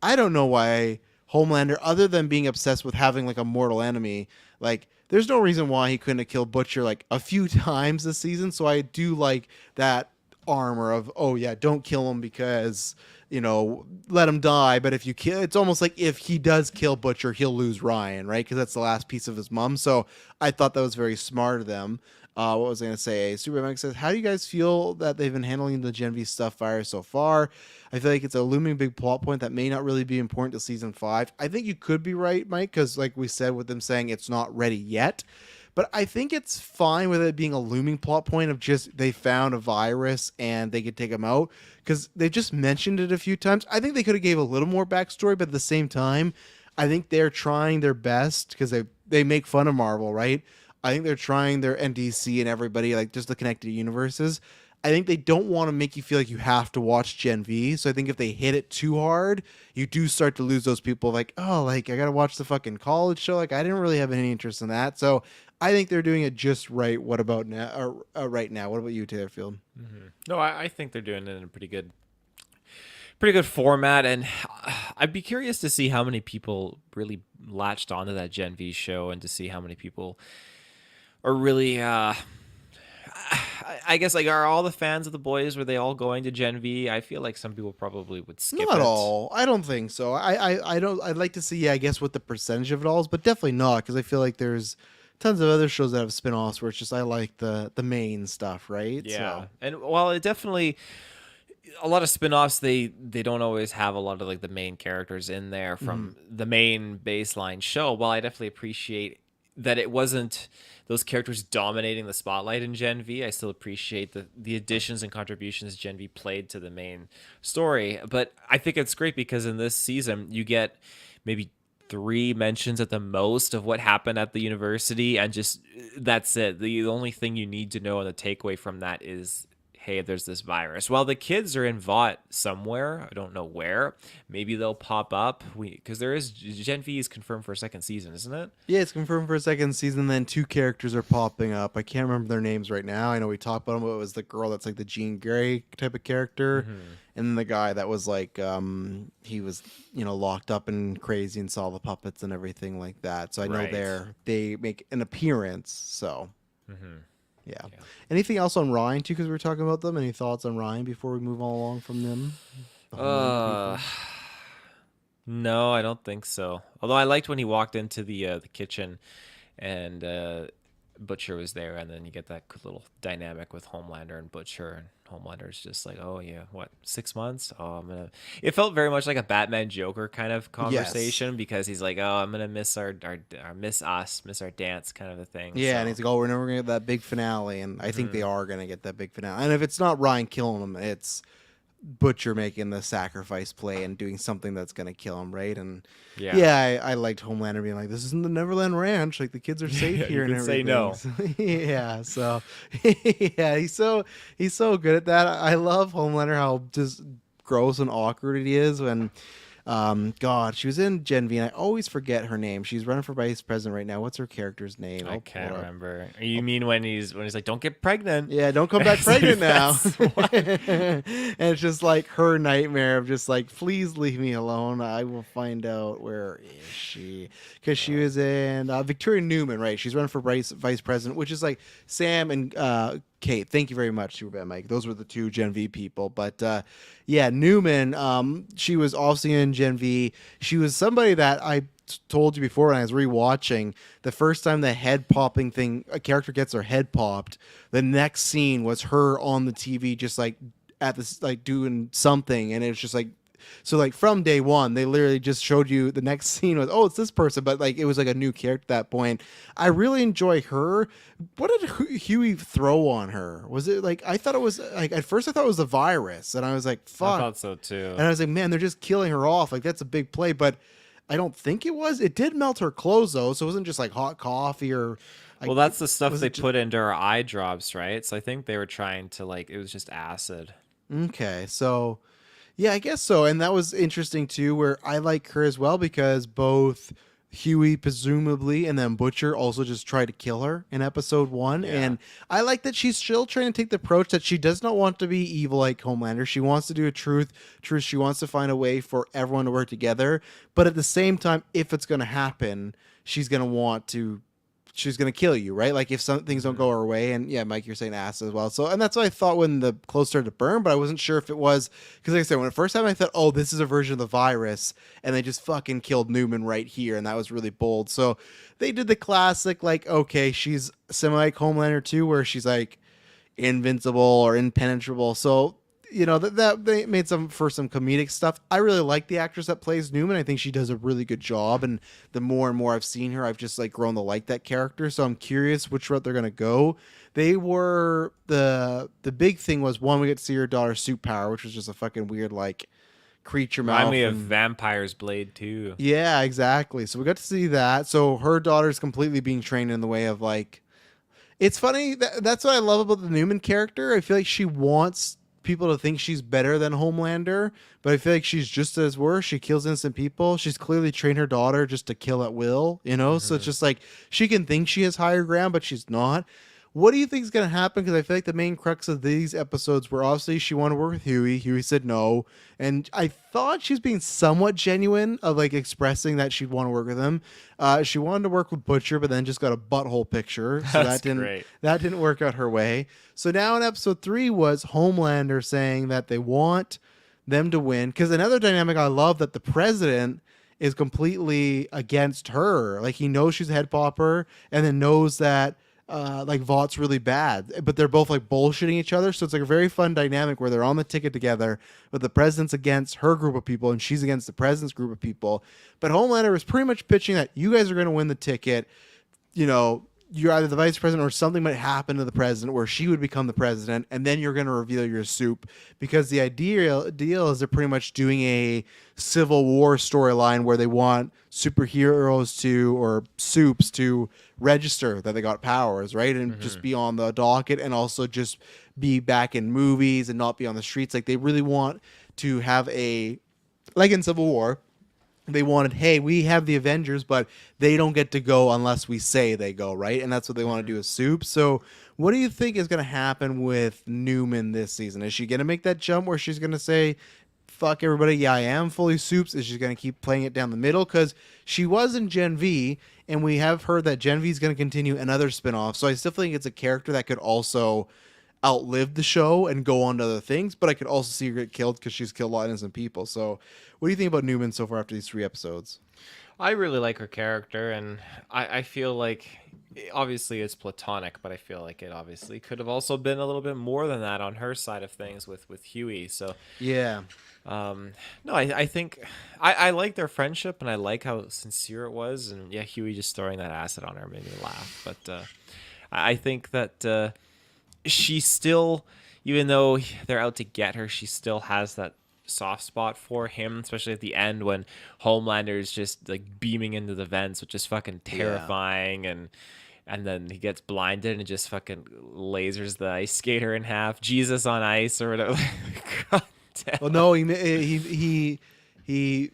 I don't know why Homelander, other than being obsessed with having like a mortal enemy, like there's no reason why he couldn't have killed Butcher like a few times this season. So I do like that armor of, oh yeah, don't kill him because, let him die. But if you kill, it's almost like if he does kill Butcher, he'll lose Ryan, right? Because that's the last piece of his mom. So I thought that was very smart of them. What was I going to say? Superman says, how do you guys feel that they've been handling the Gen V stuff virus so far? I feel like it's a looming big plot point that may not really be important to season 5. I think you could be right, Mike, because like we said with them saying it's not ready yet. But I think it's fine with it being a looming plot point of just they found a virus and they could take him out because they just mentioned it a few times. I think they could have gave a little more backstory, but at the same time, I think they're trying their best because they make fun of Marvel, right? I think they're trying their NDC and everybody like just the connected universes. I think they don't want to make you feel like you have to watch Gen V. So I think if they hit it too hard, you do start to lose those people like, oh, like I got to watch the fucking college show. Like I didn't really have any interest in that. So I think they're doing it just right. What about now? Right now, what about you, Taylorfield? No, I think they're doing it in a pretty good format, and I'd be curious to see how many people really latched onto that Gen V show, and to see how many people are really. I guess like are all the fans of the boys, were they all going to Gen V? I feel like some people probably would skip Not it. all. I don't think so. I don't. I'd like to see. Yeah, I guess what the percentage of it all is, but definitely not because I feel like there's tons of other shows that have spin-offs where it's just I like the main stuff, right? Yeah, So, and while it definitely a lot of spin-offs, they don't always have a lot of like the main characters in there from the main baseline show. While I definitely appreciate that it wasn't those characters dominating the spotlight in Gen V, I still appreciate the additions and contributions Gen V played to the main story. But I think it's great because in this season you get maybe 3 mentions at the most of what happened at the university, and just that's it. The only thing you need to know and the takeaway from that is, hey, there's this virus. Well, the kids are in Vought somewhere. I don't know where. Maybe they'll pop up. Because there is Gen V is confirmed for a second season, isn't it? yeah, it's confirmed for a second season. Then 2 characters are popping up. I can't remember their names right now. I know we talked about them, but it was the girl that's like the Jean Grey type of character, and then the guy that was like he was locked up and crazy and saw the puppets and everything like that. So I know Right. they make an appearance. So yeah. Yeah. Anything else on Ryan too? Because we were talking about them. Any thoughts on Ryan before we move on along from them? The Homelander Uh, people. no, I don't think so. Although I liked when he walked into the kitchen, and Butcher was there, and then you get that good little dynamic with Homelander and Butcher, and Homelander's just like, oh yeah, what, 6 months? Oh, I'm gonna. It felt very much like a Batman Joker kind of Yes. conversation because he's like, oh, I'm gonna miss our miss us, miss our dance, kind of a thing. Yeah, and So. he's like, "Oh, we're never gonna get that big finale," and I think they are gonna get that big finale. And if it's not Ryan killing him, it's Butcher making the sacrifice play and doing something that's gonna kill him, right? And Yeah. yeah, I liked Homelander being like, "This isn't the Neverland Ranch. Like the kids are safe Yeah, you here and can say everything." no. So, yeah, so yeah, he's so good at that. I love Homelander how just gross and awkward he is when God, she was in Gen V, and I always forget her name. She's running for vice president right now. What's her character's name? I I'll pull it can't up. remember. You mean when he's like, don't get pregnant? Yeah, don't come back It's like, pregnant now. that's what. And it's just like her nightmare of just like, please leave me alone. I will find out where is she because she was in Victoria Newman, right? She's running for vice president, which is like Sam and Kate. Thank you very much, Superbad Mike. Those were the 2 Gen V people. But yeah, Newman. She was obviously in Gen V. She was somebody that I told you before when I was rewatching the first time the head popping thing, a character gets her head popped, the next scene was her on the TV just like at this like doing something, and it was just like so like from day one they literally just showed you the next scene was, oh, it's this person, but like it was like a new character at that point. I really enjoy her. What did Huey throw on her? Was it like, I thought it was like at first I thought it was the virus, and I was like, I fuck. thought so too. And I was like, man, they're just killing her off. Like that's a big play, but I don't think it was. It did melt her clothes though, so it wasn't just like hot coffee or like Well, that's the stuff was they it just put into our eye drops, right? So I think they were trying to like it was just acid. okay. So yeah, I guess so. And that was interesting too, where I like her as well because both Huey presumably and then Butcher also just tried to kill her in episode 1. Yeah. And I like that she's still trying to take the approach that she does not want to be evil like Homelander. She wants to do a truth. She wants to find a way for everyone to work together. But at the same time, if it's going to happen, she's going to want to she's gonna kill you, right? Like if some things don't go her way, and yeah, Mike, you're saying ass as well. So, and that's what I thought when the clothes started to burn, but I wasn't sure if it was because, like I said, when the first time I thought, oh, this is a version of the virus, and they just fucking killed Newman right here, and that was really bold. So they did the classic, like, okay, she's semi Homelander too, where she's like invincible or impenetrable. So that they made some comedic stuff. I really like the actress that plays Newman. I think she does a really good job, and the more and more I've seen her, I've just like grown to like that character. So I'm curious which route they're gonna go. They were the big thing was one, we get to see her daughter's suit power, which was just a fucking weird like creature Remind mouth. me of And Vampire's Blade too. yeah, exactly. So we got to see that. So her daughter's completely being trained in the way of like. It's funny. That's what I love about the Newman character. I feel like she wants people to think she's better than Homelander, but I feel like she's just as worse. She kills innocent people. She's clearly trained her daughter just to kill at will, So it's just like she can think she has higher ground, but she's not. What do you think is going to happen? Because I feel like the main crux of these episodes were obviously she wanted to work with Huey. Huey said no. And I thought she was being somewhat genuine of like expressing that she'd want to work with him. She wanted to work with Butcher, but then just got a butthole picture. So That's that great. didn't work out her way. So now in episode 3 was Homelander saying that they want them to win. Because another dynamic I love that the president is completely against her. Like he knows she's a head popper and then knows that like Vought's really bad, but they're both like bullshitting each other. So it's like a very fun dynamic where they're on the ticket together, but the president's against her group of people and she's against the president's group of people. But Homelander is pretty much pitching that you guys are going to win the ticket. You're either the vice president or something might happen to the president where she would become the president, and then you're going to reveal your soup. Because the deal is they're pretty much doing a Civil War storyline where they want superheroes or soups to register that they got powers, right? And just be on the docket and also just be back in movies and not be on the streets. Like they really want to have like in Civil War, they wanted, hey, we have the Avengers, but they don't get to go unless we say they go, right? And that's what they want to do with Soup. So what do you think is going to happen with Newman this season? Is she going to make that jump where she's going to say, fuck everybody, yeah, I am fully Soups? Is she going to keep playing it down the middle? Because she was in Gen V, and we have heard that Gen V is going to continue another spinoff. So I still think it's a character that could also outlive the show and go on to other things, but I could also see her get killed because she's killed a lot of innocent people. So what do you think about Newman so far after these 3 episodes? I really like her character, and I feel like obviously it's platonic, but I feel like it obviously could have also been a little bit more than that on her side of things with Huey. So Yeah. no, I think I like their friendship, and I like how sincere it was. And yeah, Huey just throwing that acid on her made me laugh. But I think that she still, even though they're out to get her, she still has that soft spot for him, especially at the end when Homelander is just like beaming into the vents, which is fucking terrifying. And then he gets blinded and just fucking lasers the ice skater in half. Jesus on ice or whatever. God damn. Well, no, he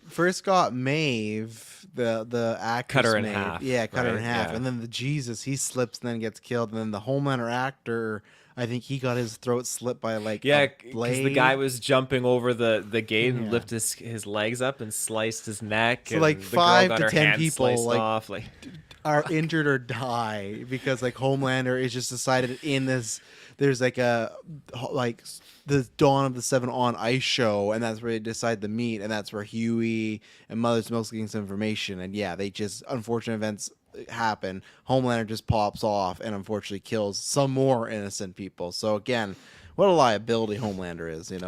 first got Maeve, the actress, Cut her in Maeve. half, Yeah, cut her in right? half, Yeah. and then the Jesus, he slips and then gets killed, and then the Homelander actor, I think he got his throat slit by like Yeah, a because blade. the guy was jumping over the gate and Yeah. lifted his legs up and sliced his neck. So, and like, the girl 5 got to her 10 hand people, sliced like, off. Like, are injured or die because like Homelander is just decided in this. There's like the Dawn of the Seven on Ice show, and that's where they decide to meet, and that's where Huey and Mother's Milk's getting some information, and yeah, they just unfortunate events happen. Homelander just pops off and unfortunately kills some more innocent people. So again, what a liability Homelander is, and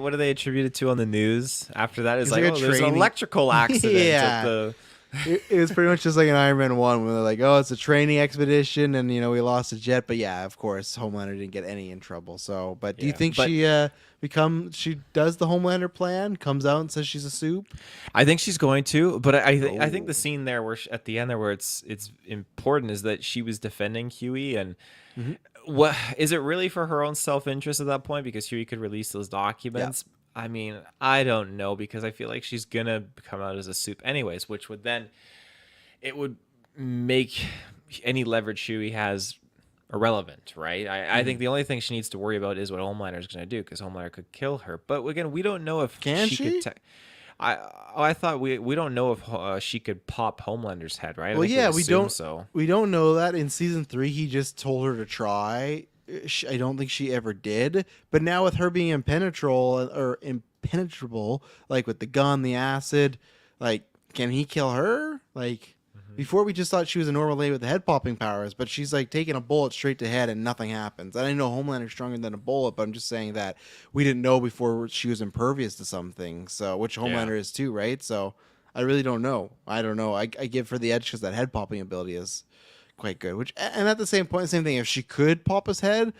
what do they attribute it to on the news after that? Is It's like, like a oh, there's an training- electrical accident Yeah. at the. It was pretty much just like an Iron Man 1 where they're like, oh, it's a training expedition and we lost a jet, but yeah, of course Homelander didn't get any in trouble. So but do you Yeah, think but- she does the Homelander plan, comes out and says she's a soup? I think she's going to, but I think the scene there where at the end there where it's important is that she was defending Huey, and what is it really for her own self-interest at that point because Huey could release those documents? I mean, I don't know, because I feel like she's gonna come out as a soup anyways, which would then it would make any leverage Huey has irrelevant, right? I think the only thing she needs to worry about is what Homelander is going to do, because Homelander could kill her. But again, we don't know if Can she she? could. I thought we don't know if she could pop Homelander's head, right? I Well, think yeah, we assume don't. So We don't know that. In season 3, he just told her to try. I don't think she ever did. But now with her being impenetrable, like with the gun, the acid, like, can he kill her? Like, Before we just thought she was a normal lady with the head popping powers, but she's like taking a bullet straight to head and nothing happens. I didn't know Homelander's stronger than a bullet, but I'm just saying that we didn't know before she was impervious to something. So which Yeah. Homelander is too, right? So I really don't know. I don't know. I give her the edge because that head popping ability is quite good. Which and at the same point, same thing. If she could pop his head,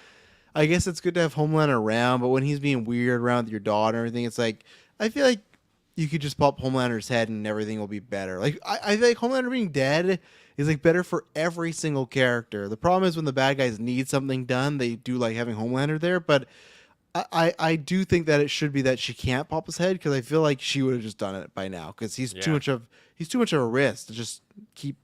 I guess it's good to have Homelander around. But when he's being weird around with your daughter and everything, it's like I feel like you could just pop Homelander's head and everything will be better. Like I feel like Homelander being dead is like better for every single character. The problem is when the bad guys need something done, they do like having Homelander there. But I do think that it should be that she can't pop his head because I feel like she would have just done it by now because Yeah. he's too much of a risk to just keep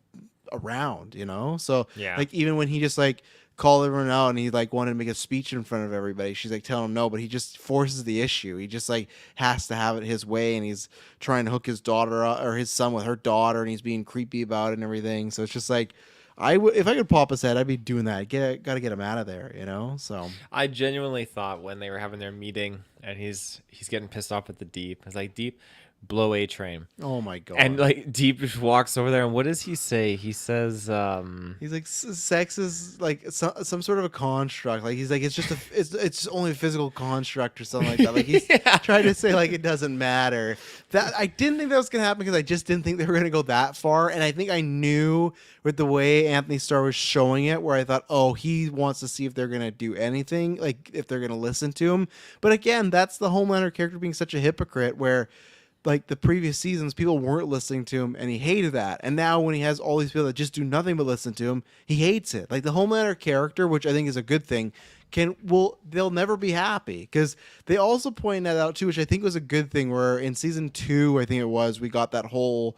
around, you know. So Yeah. like even when he just like called everyone out and he like wanted to make a speech in front of everybody, she's like telling him no, but he just forces the issue. He just like has to have it his way, and he's trying to hook his daughter up, or his son with her daughter, and he's being creepy about it and everything. So it's just like if I could pop his head, I'd be doing that. Gotta get him out of there, you know. So I genuinely thought when they were having their meeting and he's getting pissed off at the Deep. It's like, Deep, blow A Train. oh my god. And like Deep just walks over there and what does he say? He says, He's like sex is like some sort of a construct. Like he's like it's only a physical construct or something like that. Like he's Yeah. trying to say like it doesn't matter. That I didn't think that was gonna happen because I just didn't think they were gonna go that far. And I think I knew with the way Anthony Starr was showing it, where I thought, oh, he wants to see if they're gonna do anything, like if they're gonna listen to him. But again, that's the Homelander character being such a hypocrite, where like the previous seasons, people weren't listening to him and he hated that. And now when he has all these people that just do nothing but listen to him, he hates it. Like the Homelander character, which I think is a good thing, they'll never be happy. Because they also pointed that out too, which I think was a good thing, where in season 2, I think it was, we got that whole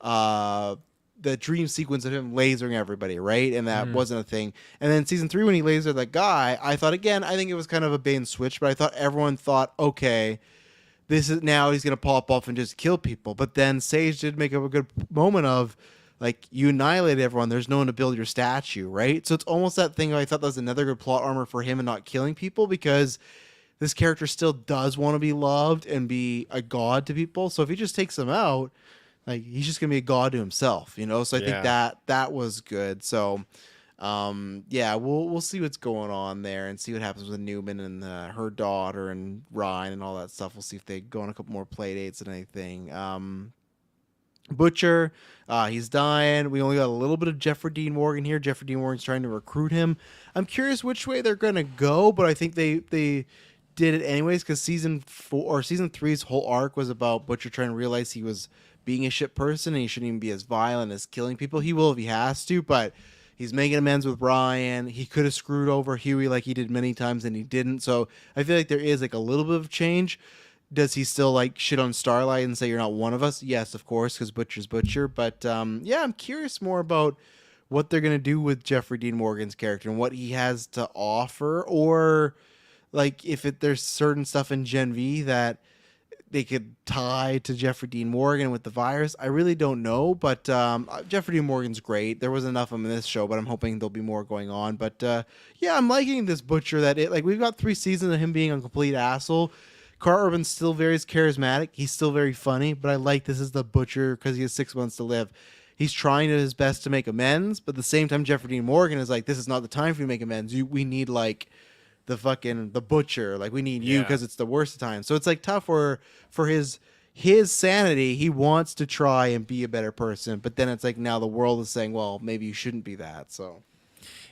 the dream sequence of him lasering everybody, right? And that wasn't a thing. And then season 3, when he lasered that guy, I thought, again, I think it was kind of a bait and switch, but I thought everyone thought, okay, this is now he's gonna pop off and just kill people. But then Sage did make up a good moment of like, you annihilated everyone. There's no one to build your statue, right? So it's almost that thing. I thought that was another good plot armor for him and not killing people, because this character still does want to be loved and be a god to people. So if he just takes them out, like he's just gonna be a god to himself, you know. So I think Yeah. that was good. So yeah, we'll see what's going on there and see what happens with Newman and her daughter and Ryan and all that stuff. We'll see if they go on a couple more play dates and anything. Butcher, he's dying. We only got a little bit of Jeffrey Dean Morgan here. Jeffrey Dean Morgan's trying to recruit him. I'm curious which way they're gonna go, but I think they did it anyways, because season 4 or season 3's whole arc was about Butcher trying to realize he was being a shit person and he shouldn't even be as violent as killing people. He will if he has to, but he's making amends with Ryan. He could have screwed over Huey like he did many times and he didn't. So I feel like there is like a little bit of change. Does he still like shit on Starlight and say you're not one of us? Yes, of course, because Butcher's Butcher. But yeah, I'm curious more about what they're gonna do with Jeffrey Dean Morgan's character and what he has to offer, or like if there's certain stuff in Gen V that they could tie to Jeffrey Dean Morgan with the virus. I really don't know, but Jeffrey Dean Morgan's great. There was enough of him in this show, but I'm hoping there'll be more going on. But yeah, I'm liking this Butcher. We've got 3 seasons of him being a complete asshole. Carl Urban's still very charismatic. He's still very funny, but I like this is the Butcher because he has 6 months to live. He's trying his best to make amends, but at the same time, Jeffrey Dean Morgan is like, this is not the time for you to make amends. We need like the Butcher, like we need you Yeah. because it's the worst of times. So it's like tough for his sanity. He wants to try and be a better person, but then it's like now the world is saying, well, maybe you shouldn't be that. So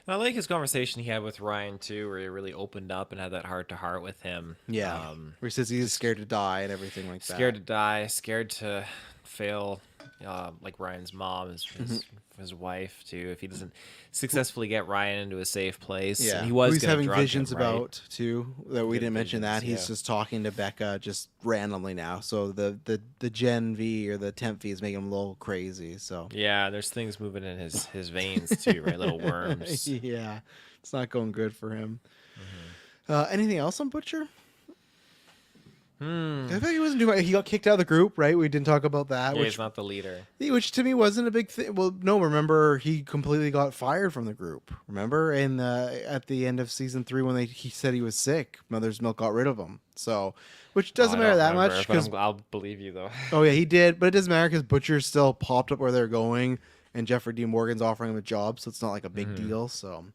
And I like his conversation he had with Ryan too, where he really opened up and had that heart to heart with him. yeah, where he says he's scared to die and everything like that. Scared to die, scared to fail, like Ryan's mom, his wife too. If he doesn't successfully get Ryan into a safe place, Yeah, and he was he's gonna having drug visions him, right? about too that we Good didn't mention that visions, he's yeah. just talking to Becca just randomly now. So the Gen V or the Temp V is making him a little crazy. So Yeah, there's things moving in his veins too, right? Little worms. yeah, it's not going good for him. Anything else on Butcher? I feel like he wasn't doing. He got kicked out of the group, right? We didn't talk about that, Yeah, which he's not the leader. to me wasn't a big thing. Well, no, remember he completely got fired from the group. Remember, and at the end of season 3 when he said he was sick, Mother's Milk got rid of him. So, which doesn't I matter don't that remember, much but because I'll believe you though. oh yeah, he did, but it doesn't matter because Butcher still popped up where they're going and Jeffrey Dean Morgan's offering him a job, so it's not like a big deal. So,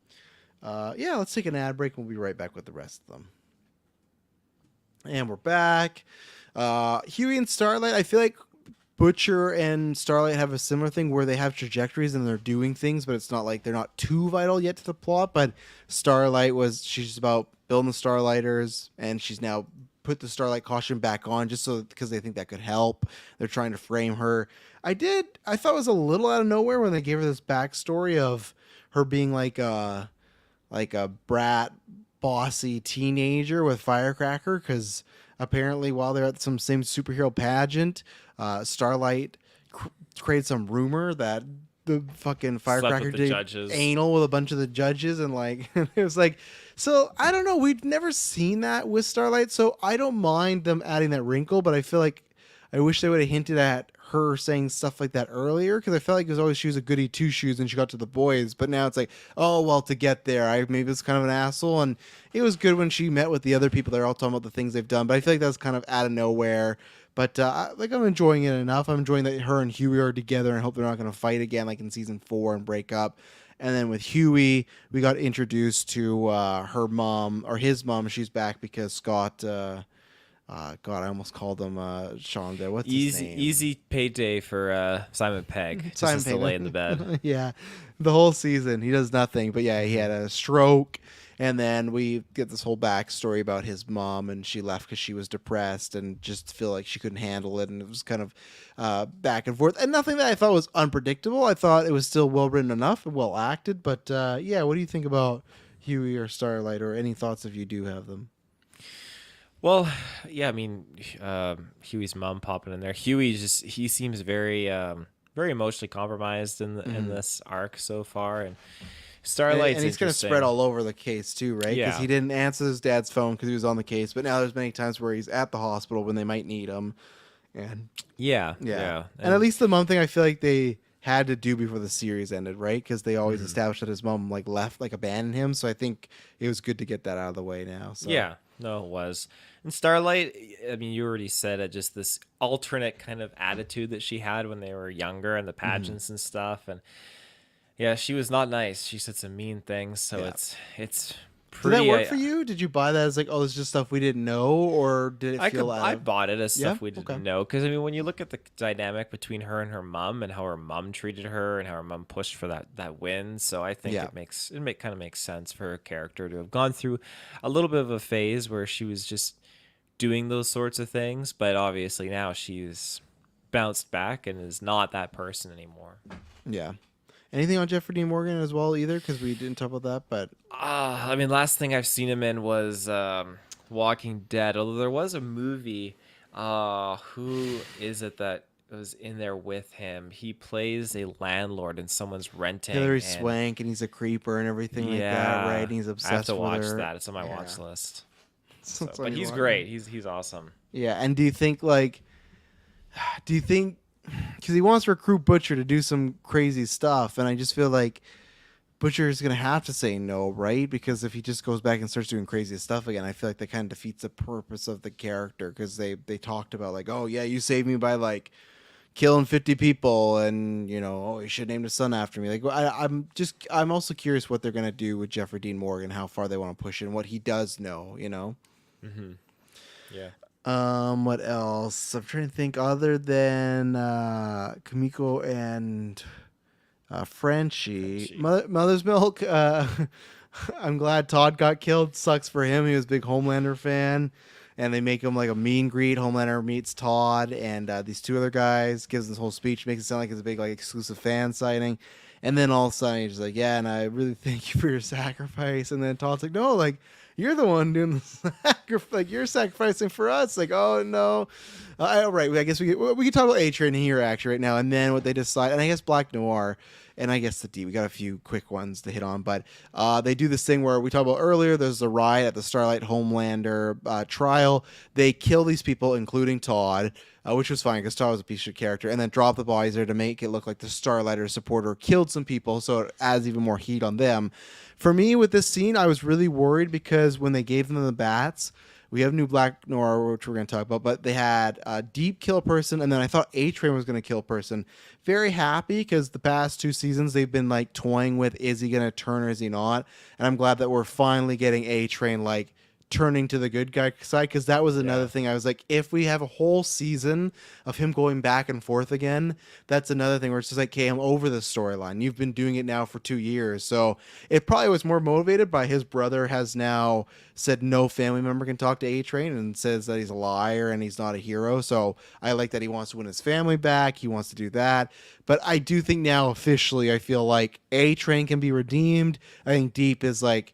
yeah, let's take an ad break. We'll be right back with the rest of them. And we're back. Huey and Starlight, I feel like Butcher and Starlight have a similar thing where they have trajectories and they're doing things, but it's not like they're not too vital yet to the plot. But Starlight she's about building the Starlighters, and she's now put the Starlight costume back on just so because they think that could help. They're trying to frame her. I thought it was a little out of nowhere when they gave her this backstory of her being like a brat, bossy teenager with Firecracker, because apparently while they're at some same superhero pageant, Starlight created some rumor that the fucking Firecracker did judges. Anal with a bunch of the judges, and like it was like, so I don't know, we've never seen that with Starlight, so I don't mind them adding that wrinkle, but I feel like I wish they would have hinted at her saying stuff like that earlier, because I felt like it was always she was a goody two shoes and she got to the boys, but now it's like, oh well, to get there I maybe was kind of an asshole. And it was good when she met with the other people, they're all talking about the things they've done, but I feel like that was kind of out of nowhere. But like, I'm enjoying it enough. I'm enjoying that her and Huey are together, and hope they're not going to fight again like in season 4 and break up. And then with Huey, we got introduced to her mom, or his mom. She's back because Scott God, I almost called him Sean there. What's his name? Easy payday for Simon Pegg. Simon Just Pegg. to lay in the bed. Yeah, the whole season he does nothing. But yeah, he had a stroke, and then we get this whole backstory about his mom, and she left because she was depressed and just feel like she couldn't handle it, and it was kind of back and forth, and nothing that I thought was unpredictable. I thought it was still well written enough and well acted. But yeah, what do you think about Huey or Starlight, or any thoughts if you do have them? Well, yeah, I mean, Huey's mom popping in there. He seems very, very emotionally compromised in this arc so far, and Starlight's and he's going to spread all over the case too, right? Because he didn't answer his dad's phone because he was on the case, but now there's many times where he's at the hospital when they might need him, and yeah. And at least the mom thing, I feel like they had to do before the series ended, right? Because they always established that his mom like left, like abandoned him. So I think it was good to get that out of the way now. So. Yeah, no, it was. And Starlight, I mean, you already said it, just this alternate kind of attitude that she had when they were younger and the pageants and stuff. And yeah, she was not nice. She said some mean things. So it's pretty. Did that work for you? Did you buy that as like, oh, it's just stuff we didn't know, or did it feel? I bought it as stuff we didn't know, because I mean, when you look at the dynamic between her and her mom, and how her mom treated her, and how her mom pushed for that win, so I think it kind of makes sense for her character to have gone through a little bit of a phase where she was just doing those sorts of things, but obviously now she's bounced back and is not that person anymore. Yeah. Anything on Jeffrey Dean Morgan as well either? Because we didn't talk about that, but I mean, last thing I've seen him in was Walking Dead. Although there was a movie. Who is it that was in there with him? He plays a landlord and someone's renting. Hilary Swank, and he's a creeper and everything like that, right? And he's obsessed with her. I have to watch that. It's on my watch list. So, but he's great. He's awesome. Yeah, and do you think because he wants to recruit Butcher to do some crazy stuff, and I just feel like Butcher is going to have to say no, right? Because if he just goes back and starts doing crazy stuff again, I feel like that kind of defeats the purpose of the character, because they talked about like, oh yeah, you saved me by like killing 50 people, and you know, oh, you should name the son after me. Like, I'm also curious what they're going to do with Jeffrey Dean Morgan, how far they want to push it, and what he does know, you know? Mm-hmm. Yeah. What else? I'm trying to think other than Kamiko and Frenchie. Mother's Milk. I'm glad Todd got killed. Sucks for him. He was a big Homelander fan. And they make him like a meet and greet. Homelander meets Todd and these two other guys. Gives this whole speech. Makes it sound like it's a big like exclusive fan sighting. And then all of a sudden he's just like, yeah, and I really thank you for your sacrifice. And then Todd's like, no, like, you're the one doing the sacrifice. Like, you're sacrificing for us. Like, oh, no. All right. I guess we can talk about A-Train here, actually, right now. And then what they decide, and I guess Black Noir, and I guess the D. We got a few quick ones to hit on. But they do this thing where we talked about earlier. There's a riot at the Starlight Homelander trial. They kill these people, including Todd, which was fine because Todd was a piece of character, and then drop the bodies there to make it look like the Starlighter supporter killed some people, so it adds even more heat on them. For me, with this scene, I was really worried because when they gave them the bats, We have new Black Noir, which we're going to talk about, but they had Deep kill a person, and then I thought A Train was going to kill a person. Very happy because the past 2 seasons they've been like toying with, is he going to turn or is he not? And I'm glad that we're finally getting A Train like turning to the good guy side, because that was another Yeah. thing. I was like, if we have a whole season of him going back and forth again, that's another thing where it's just like, okay, I'm over this storyline. You've been doing it now for 2 years. So it probably was more motivated by his brother has now said no family member can talk to A Train and says that he's a liar and he's not a hero. So I like that he wants to win his family back. He wants to do that. But I do think now officially I feel like A Train can be redeemed. I think Deep is like,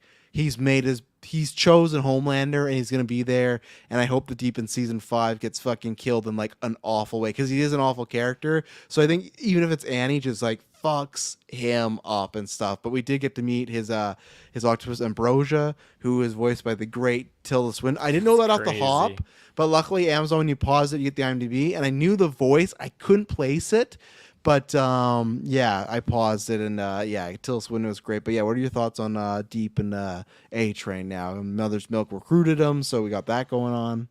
he's chosen Homelander and he's gonna be there. And I hope the Deep in season 5 gets fucking killed in like an awful way, because he is an awful character. So I think even if it's Annie, just like fucks him up and stuff. But we did get to meet his octopus Ambrosia, who is voiced by the great Tilda Swinton. I didn't know It's that off the crazy. hop, but luckily Amazon, when you pause it, you get the IMDb, and I knew the voice. I couldn't place it. But yeah, I paused it, and yeah, Tilda Swinton was great. But yeah, what are your thoughts on Deep and A Train now? Mother's Milk recruited him, so we got that going on.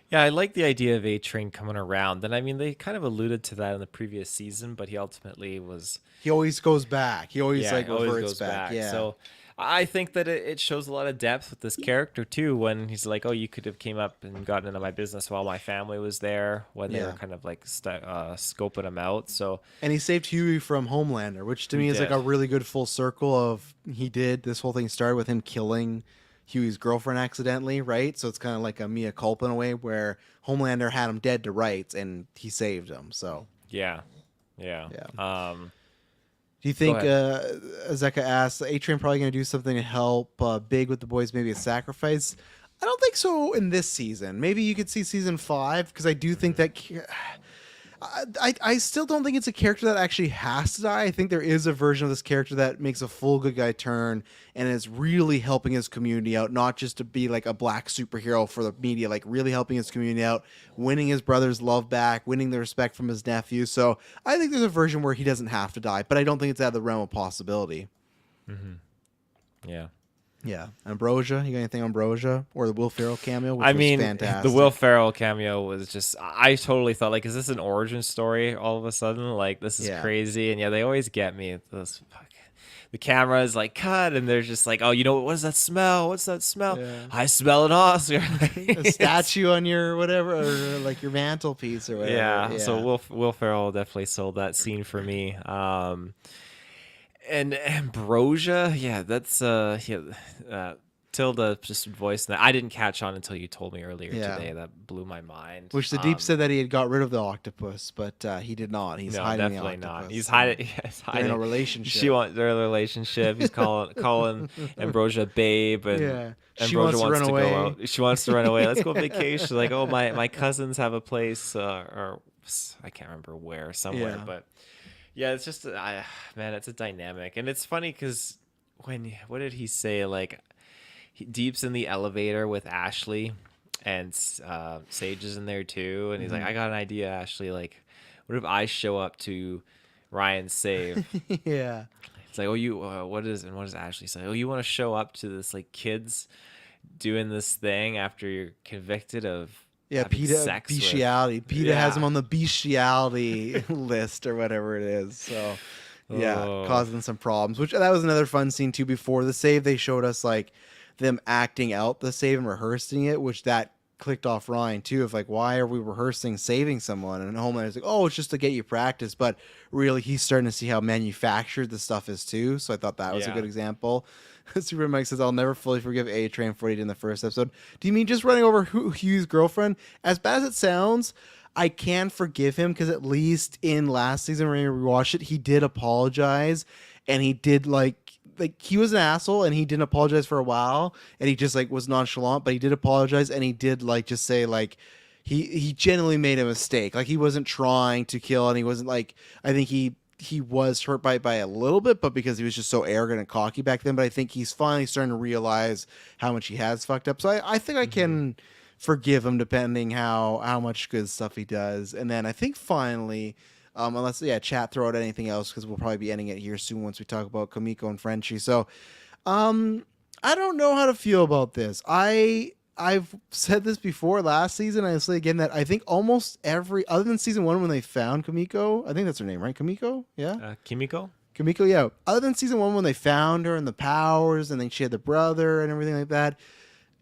Yeah, I like the idea of A Train coming around. And I mean, they kind of alluded to that in the previous season, but he ultimately was, He always goes back. He always yeah, like it always reverts goes back. back. Yeah. So I think that it shows a lot of depth with this character too. When he's like, "Oh, you could have came up and gotten into my business while my family was there," when they were Yeah. kind of like scoping him out. So And he saved Huey from Homelander, which to he me is like did. a really good full circle of he did. This whole thing started with him killing Huey's girlfriend accidentally, right? So it's kind of like a mea culpa in a way where Homelander had him dead to rights and he saved him. So Yeah, yeah. yeah. Um, Do you Go think, ahead. Zeka asked, A-Train probably going to do something to help Big with the boys, maybe a sacrifice? I don't think so in this season. Maybe you could see season 5, because I do think that I still don't think it's a character that actually has to die. I think there is a version of this character that makes a full good guy turn and is really helping his community out, not just to be like a black superhero for the media, like really helping his community out, winning his brother's love back, winning the respect from his nephew. So I think there's a version where he doesn't have to die, but I don't think it's out of the realm of possibility. Yeah. Yeah. Ambrosia, you got anything on Ambrosia or the Will Ferrell cameo, which I was mean, fantastic? the Will Ferrell cameo was just, I totally thought, like, is this an origin story all of a sudden? Like, this is Yeah. crazy. And yeah, they always get me. The camera is like cut, and they're just like, oh, what does that smell? What's that smell? Yeah. I smell an Oscar. A statue on your whatever, or like your mantelpiece or whatever. Yeah. Yeah. So Will Ferrell definitely sold that scene for me. And Ambrosia, yeah, that's Tilda just voiced that. I didn't catch on until you told me earlier Yeah. today. That blew my mind. Which the Deep said that he had got rid of the octopus, but he did not. He's No, hiding definitely the octopus. not. He's hiding. He's They're in a hiding. relationship. She wants their relationship. He's calling Ambrosia babe, and Yeah. She Ambrosia wants to run go away. out. She wants to run away. Let's go on vacation. She's like, oh, my cousins have a place, or I can't remember where, somewhere, Yeah. but yeah, it's just man, it's a dynamic, and it's funny because what did he say? Like, Deep's in the elevator with Ashley, and Sage is in there too, and he's like, I got an idea, Ashley. Like, what if I show up to Ryan's save? Yeah. It's like, oh, you what does Ashley say? Oh, you want to show up to this like kids doing this thing after you're convicted of Yeah, having PETA sex with. bestiality. PETA has Yeah. him on the bestiality list or whatever it is. So yeah, Oh. causing some problems. Which that was another fun scene too. Before the save, they showed us like them acting out the save and rehearsing it, which that clicked off Ryan too. Of like, why are we rehearsing saving someone? And Homelander's like, oh, it's just to get you practice. But really, he's starting to see how manufactured the stuff is too. So I thought that was a Yeah. good example. Super Mike says, I'll never fully forgive A Train for what he did in the first episode. Do you mean just running over Hugh's girlfriend? As bad as it sounds, I can forgive him because at least in last season when we rewatched it, he did apologize and he did like he was an asshole and he didn't apologize for a while and he just like was nonchalant, but he did apologize and he did like just say like he genuinely made a mistake. Like he wasn't trying to kill and he wasn't like I think he was hurt by a little bit, but because he was just so arrogant and cocky back then. But I think he's finally starting to realize how much he has fucked up. So I think I can forgive him depending how much good stuff he does. And then I think finally, unless chat throw out anything else because we'll probably be ending it here soon once we talk about Kamiko and Frenchie. So I don't know how to feel about this. I I've said this before last season. I say again that I think almost every other than season one when they found Kamiko, I think that's her name, right? Kamiko, yeah, Kimiko. Kamiko, yeah. Other than season one when they found her and the powers, and then she had the brother and everything like that.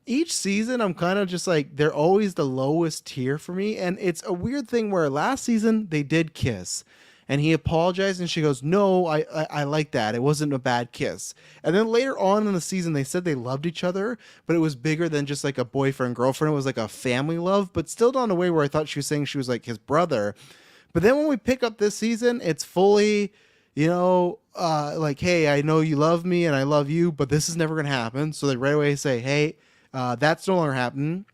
Each season, I'm kind of just like they're always the lowest tier for me, and it's a weird thing where last season they did kiss. And he apologized, and she goes, "No, I like that. It wasn't a bad kiss." And then later on in the season, they said they loved each other, but it was bigger than just like a boyfriend girlfriend. It was like a family love, but still not in a way where I thought she was saying she was like his brother. But then when we pick up this season, it's fully, like, hey, I know you love me and I love you, but this is never gonna happen. So they right away say, hey, that's no longer happening.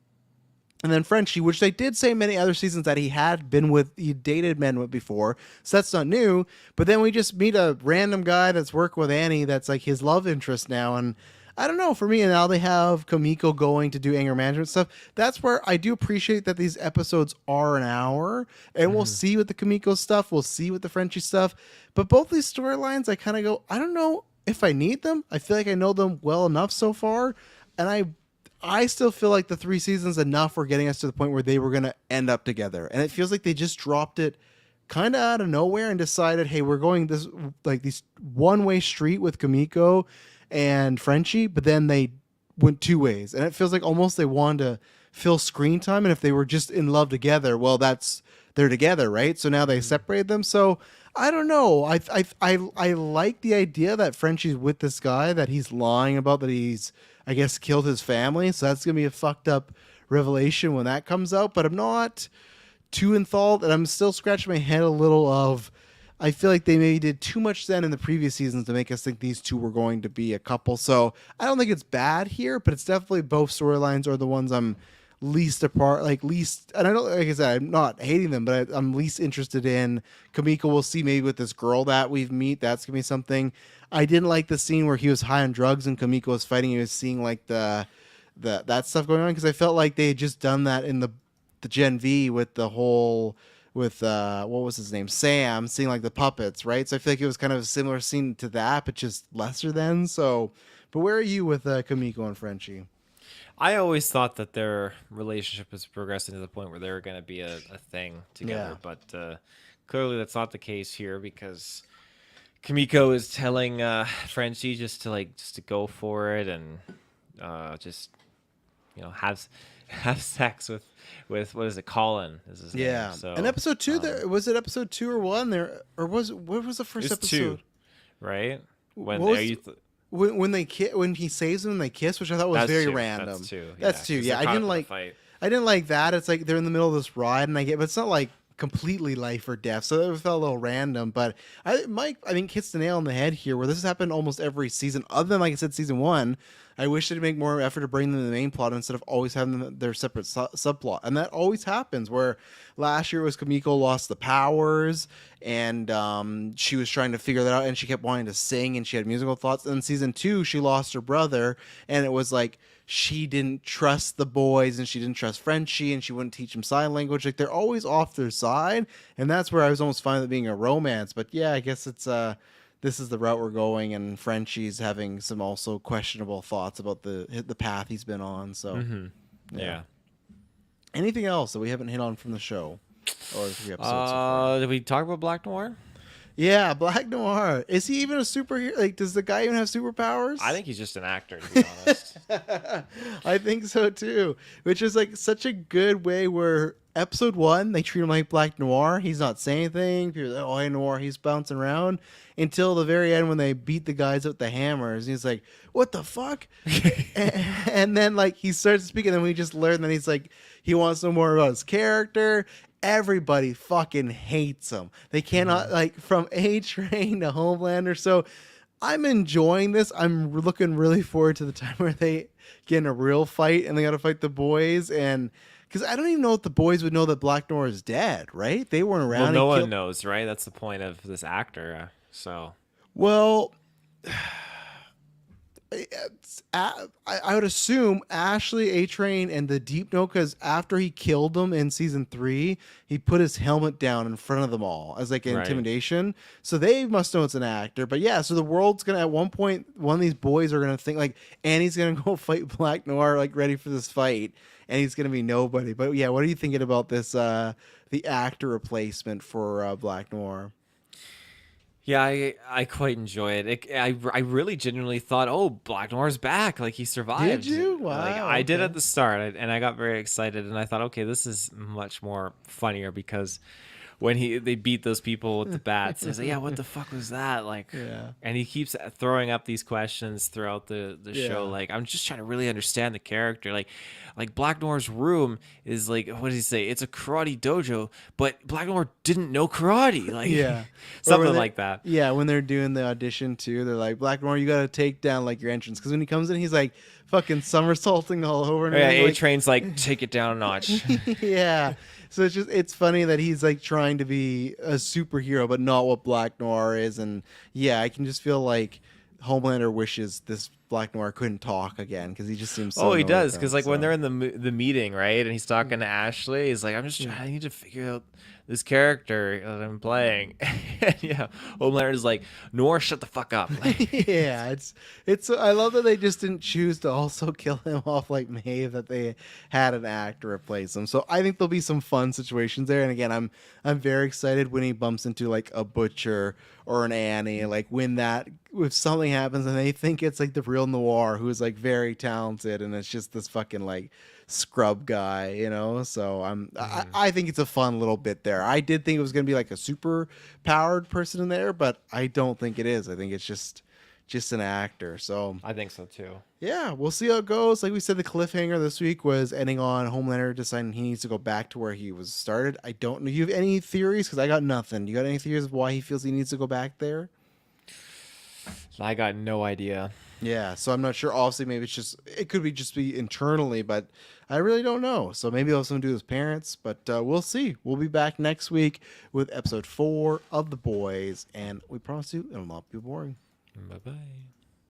And then Frenchie, which they did say many other seasons that he had been with, he dated men with before, so that's not new. But then we just meet a random guy that's working with Annie that's like his love interest now, and I don't know. For me, and now they have Kamiko going to do anger management stuff. That's where I do appreciate that these episodes are an hour, and we'll see with the Kamiko stuff, we'll see with the Frenchie stuff. But both these storylines, I kind of go, I don't know if I need them. I feel like I know them well enough so far, and I still feel like the 3 seasons enough were getting us to the point where they were going to end up together. And it feels like they just dropped it kind of out of nowhere and decided, hey, we're going this like these one-way street with Kamiko and Frenchie, but then they went 2 ways. And it feels like almost they wanted to fill screen time. And if they were just in love together, well, they're together, right? So now they separated them. So I don't know. I like the idea that Frenchie's with this guy that he's lying about, that he's, I guess, killed his family. So that's gonna be a fucked up revelation when that comes out. But I'm not too enthralled, and I'm still scratching my head a little. Of I feel like they maybe did too much then in the previous seasons to make us think these two were going to be a couple. So I don't think it's bad here, but it's definitely both storylines are the ones I'm least apart, like least, and I don't, like I said, I'm not hating them, but I'm least interested in. Kamiko, we'll see maybe with this girl that we've meet, that's gonna be something. I didn't like the scene where he was high on drugs and Kamiko was fighting. He was seeing like the that stuff going on, because I felt like they had just done that in the Gen V with the whole with what was his name, Sam, seeing like the puppets, right? So I feel like it was kind of a similar scene to that, but just lesser than. So, but where are you with Kamiko and Frenchie? I always thought that their relationship was progressing to the point where they were going to be a thing Yeah. together, but clearly that's not the case here, because Kamiko is telling Frenchie just to go for it, and just have have sex with what is it, Colin is his name. Yeah. So And episode two, there was it episode 2 or 1 there, or was it, what was the first it's two, episode? right? What When are was you? when he saves them and they kiss, which I thought was That's very two. random. That's two. That's two. 'Cause Yeah, they're caught up in the fight. I didn't like that. It's like they're in the middle of this ride, and I get, but it's not like completely life or death. So it felt a little random. But Mike, I think hits the nail on the head here, where this has happened almost every season, other than like I said, season 1. I wish they'd make more effort to bring them to the main plot instead of always having their separate subplot. And that always happens. Where last year was Kamiko lost the powers, and she was trying to figure that out, and she kept wanting to sing, and she had musical thoughts. And in season 2, she lost her brother, and it was like she didn't trust the boys, and she didn't trust Frenchie, and she wouldn't teach him sign language. Like they're always off their side, and that's where I was almost fine with it being a romance. But yeah, I guess it's this is the route we're going, and Frenchie's having some also questionable thoughts about the path he's been on. So, Yeah. Anything else that we haven't hit on from the show or the 3 episodes so far? Did we talk about Black Noir? Yeah, Black Noir. Is he even a superhero? Like, does the guy even have superpowers? I think he's just an actor, to be honest. I think so too. Which is like such a good way where episode 1 they treat him like Black Noir. He's not saying anything. People are like, oh, hey, Noir. He's bouncing around until the very end when they beat the guys with the hammers. He's like, what the fuck? and then like he starts speaking, and we just learn that he's like he wants to know more about his character. Everybody fucking hates him. They cannot, like, from A Train to Homelander. So I'm enjoying this. I'm looking really forward to the time where they get in a real fight and they got to fight the boys. And because I don't even know if the boys would know that Black Noir is dead, right? They weren't around. Well, no one knows, right? That's the point of this actor. So, Well, I would assume Ashley, A Train, and the Deep Note, because after he killed them in season 3, he put his helmet down in front of them all as like Right. intimidation. So they must know it's an actor. But yeah, so the world's gonna at one point, one of these boys are gonna think like Annie's gonna go fight Black Noir, like ready for this fight, and he's gonna be nobody. But yeah, what are you thinking about this? The actor replacement for Black Noir. Yeah, I quite enjoy it. I really genuinely thought, oh, Black Noir's back. Like he Did survived. you? Like Wow. I did Okay. at the start, and I got very excited. And I thought, okay, this is much more funnier because when they beat those people with the bats, he's like, yeah, what the fuck was that? Like, Yeah. and he keeps throwing up these questions throughout the show. Yeah. Like I'm just trying to really understand the character. Like Black Noir's room is like, what does he say? It's a karate dojo, but Black Noir didn't know karate. Like Yeah. Or when something they like that. yeah, when they're doing the audition too, they're like, Black Noir, you gotta take down like your entrance. Cause when he comes in, he's like fucking somersaulting all over and Oh, yeah, everything. A Like Train's like, take it down a notch. yeah. So it's funny that he's like trying to be a superhero, but not what Black Noir is. And yeah, I can just feel like Homelander wishes this Black Noir couldn't talk again because he just seems so Oh, he annoyed with does, him. because like when So they're in the meeting, right, and he's talking to Ashley, he's like, I'm just trying, I need to figure out this character that I'm playing. And yeah, Homelander is like, Noir, shut the fuck up. Like, yeah, it's. I love that they just didn't choose to also kill him off like Maeve. That they had an actor replace him. So I think there'll be some fun situations there. And again, I'm very excited when he bumps into like a Butcher or an Annie. Like when that if something happens and they think it's like the real Noir who is like very talented, and it's just this fucking like scrub guy, you know. So I think it's a fun little bit there. I did think it was gonna be like a super powered person in there, but I don't think it is. I think it's just an actor. So I think so too. yeah, we'll see how it goes. Like we said, the cliffhanger this week was ending on Homelander deciding he needs to go back to where he was started. I don't know. You have any theories? Because I got nothing. You got any theories of why he feels he needs to go back there? I got no idea. Yeah, so I'm not sure. Obviously, maybe it could be just be internally, but I really don't know. So maybe it'll have something to do with his parents, but we'll see. We'll be back next week with episode 4 of The Boys, and we promise you it'll not be boring. Bye bye.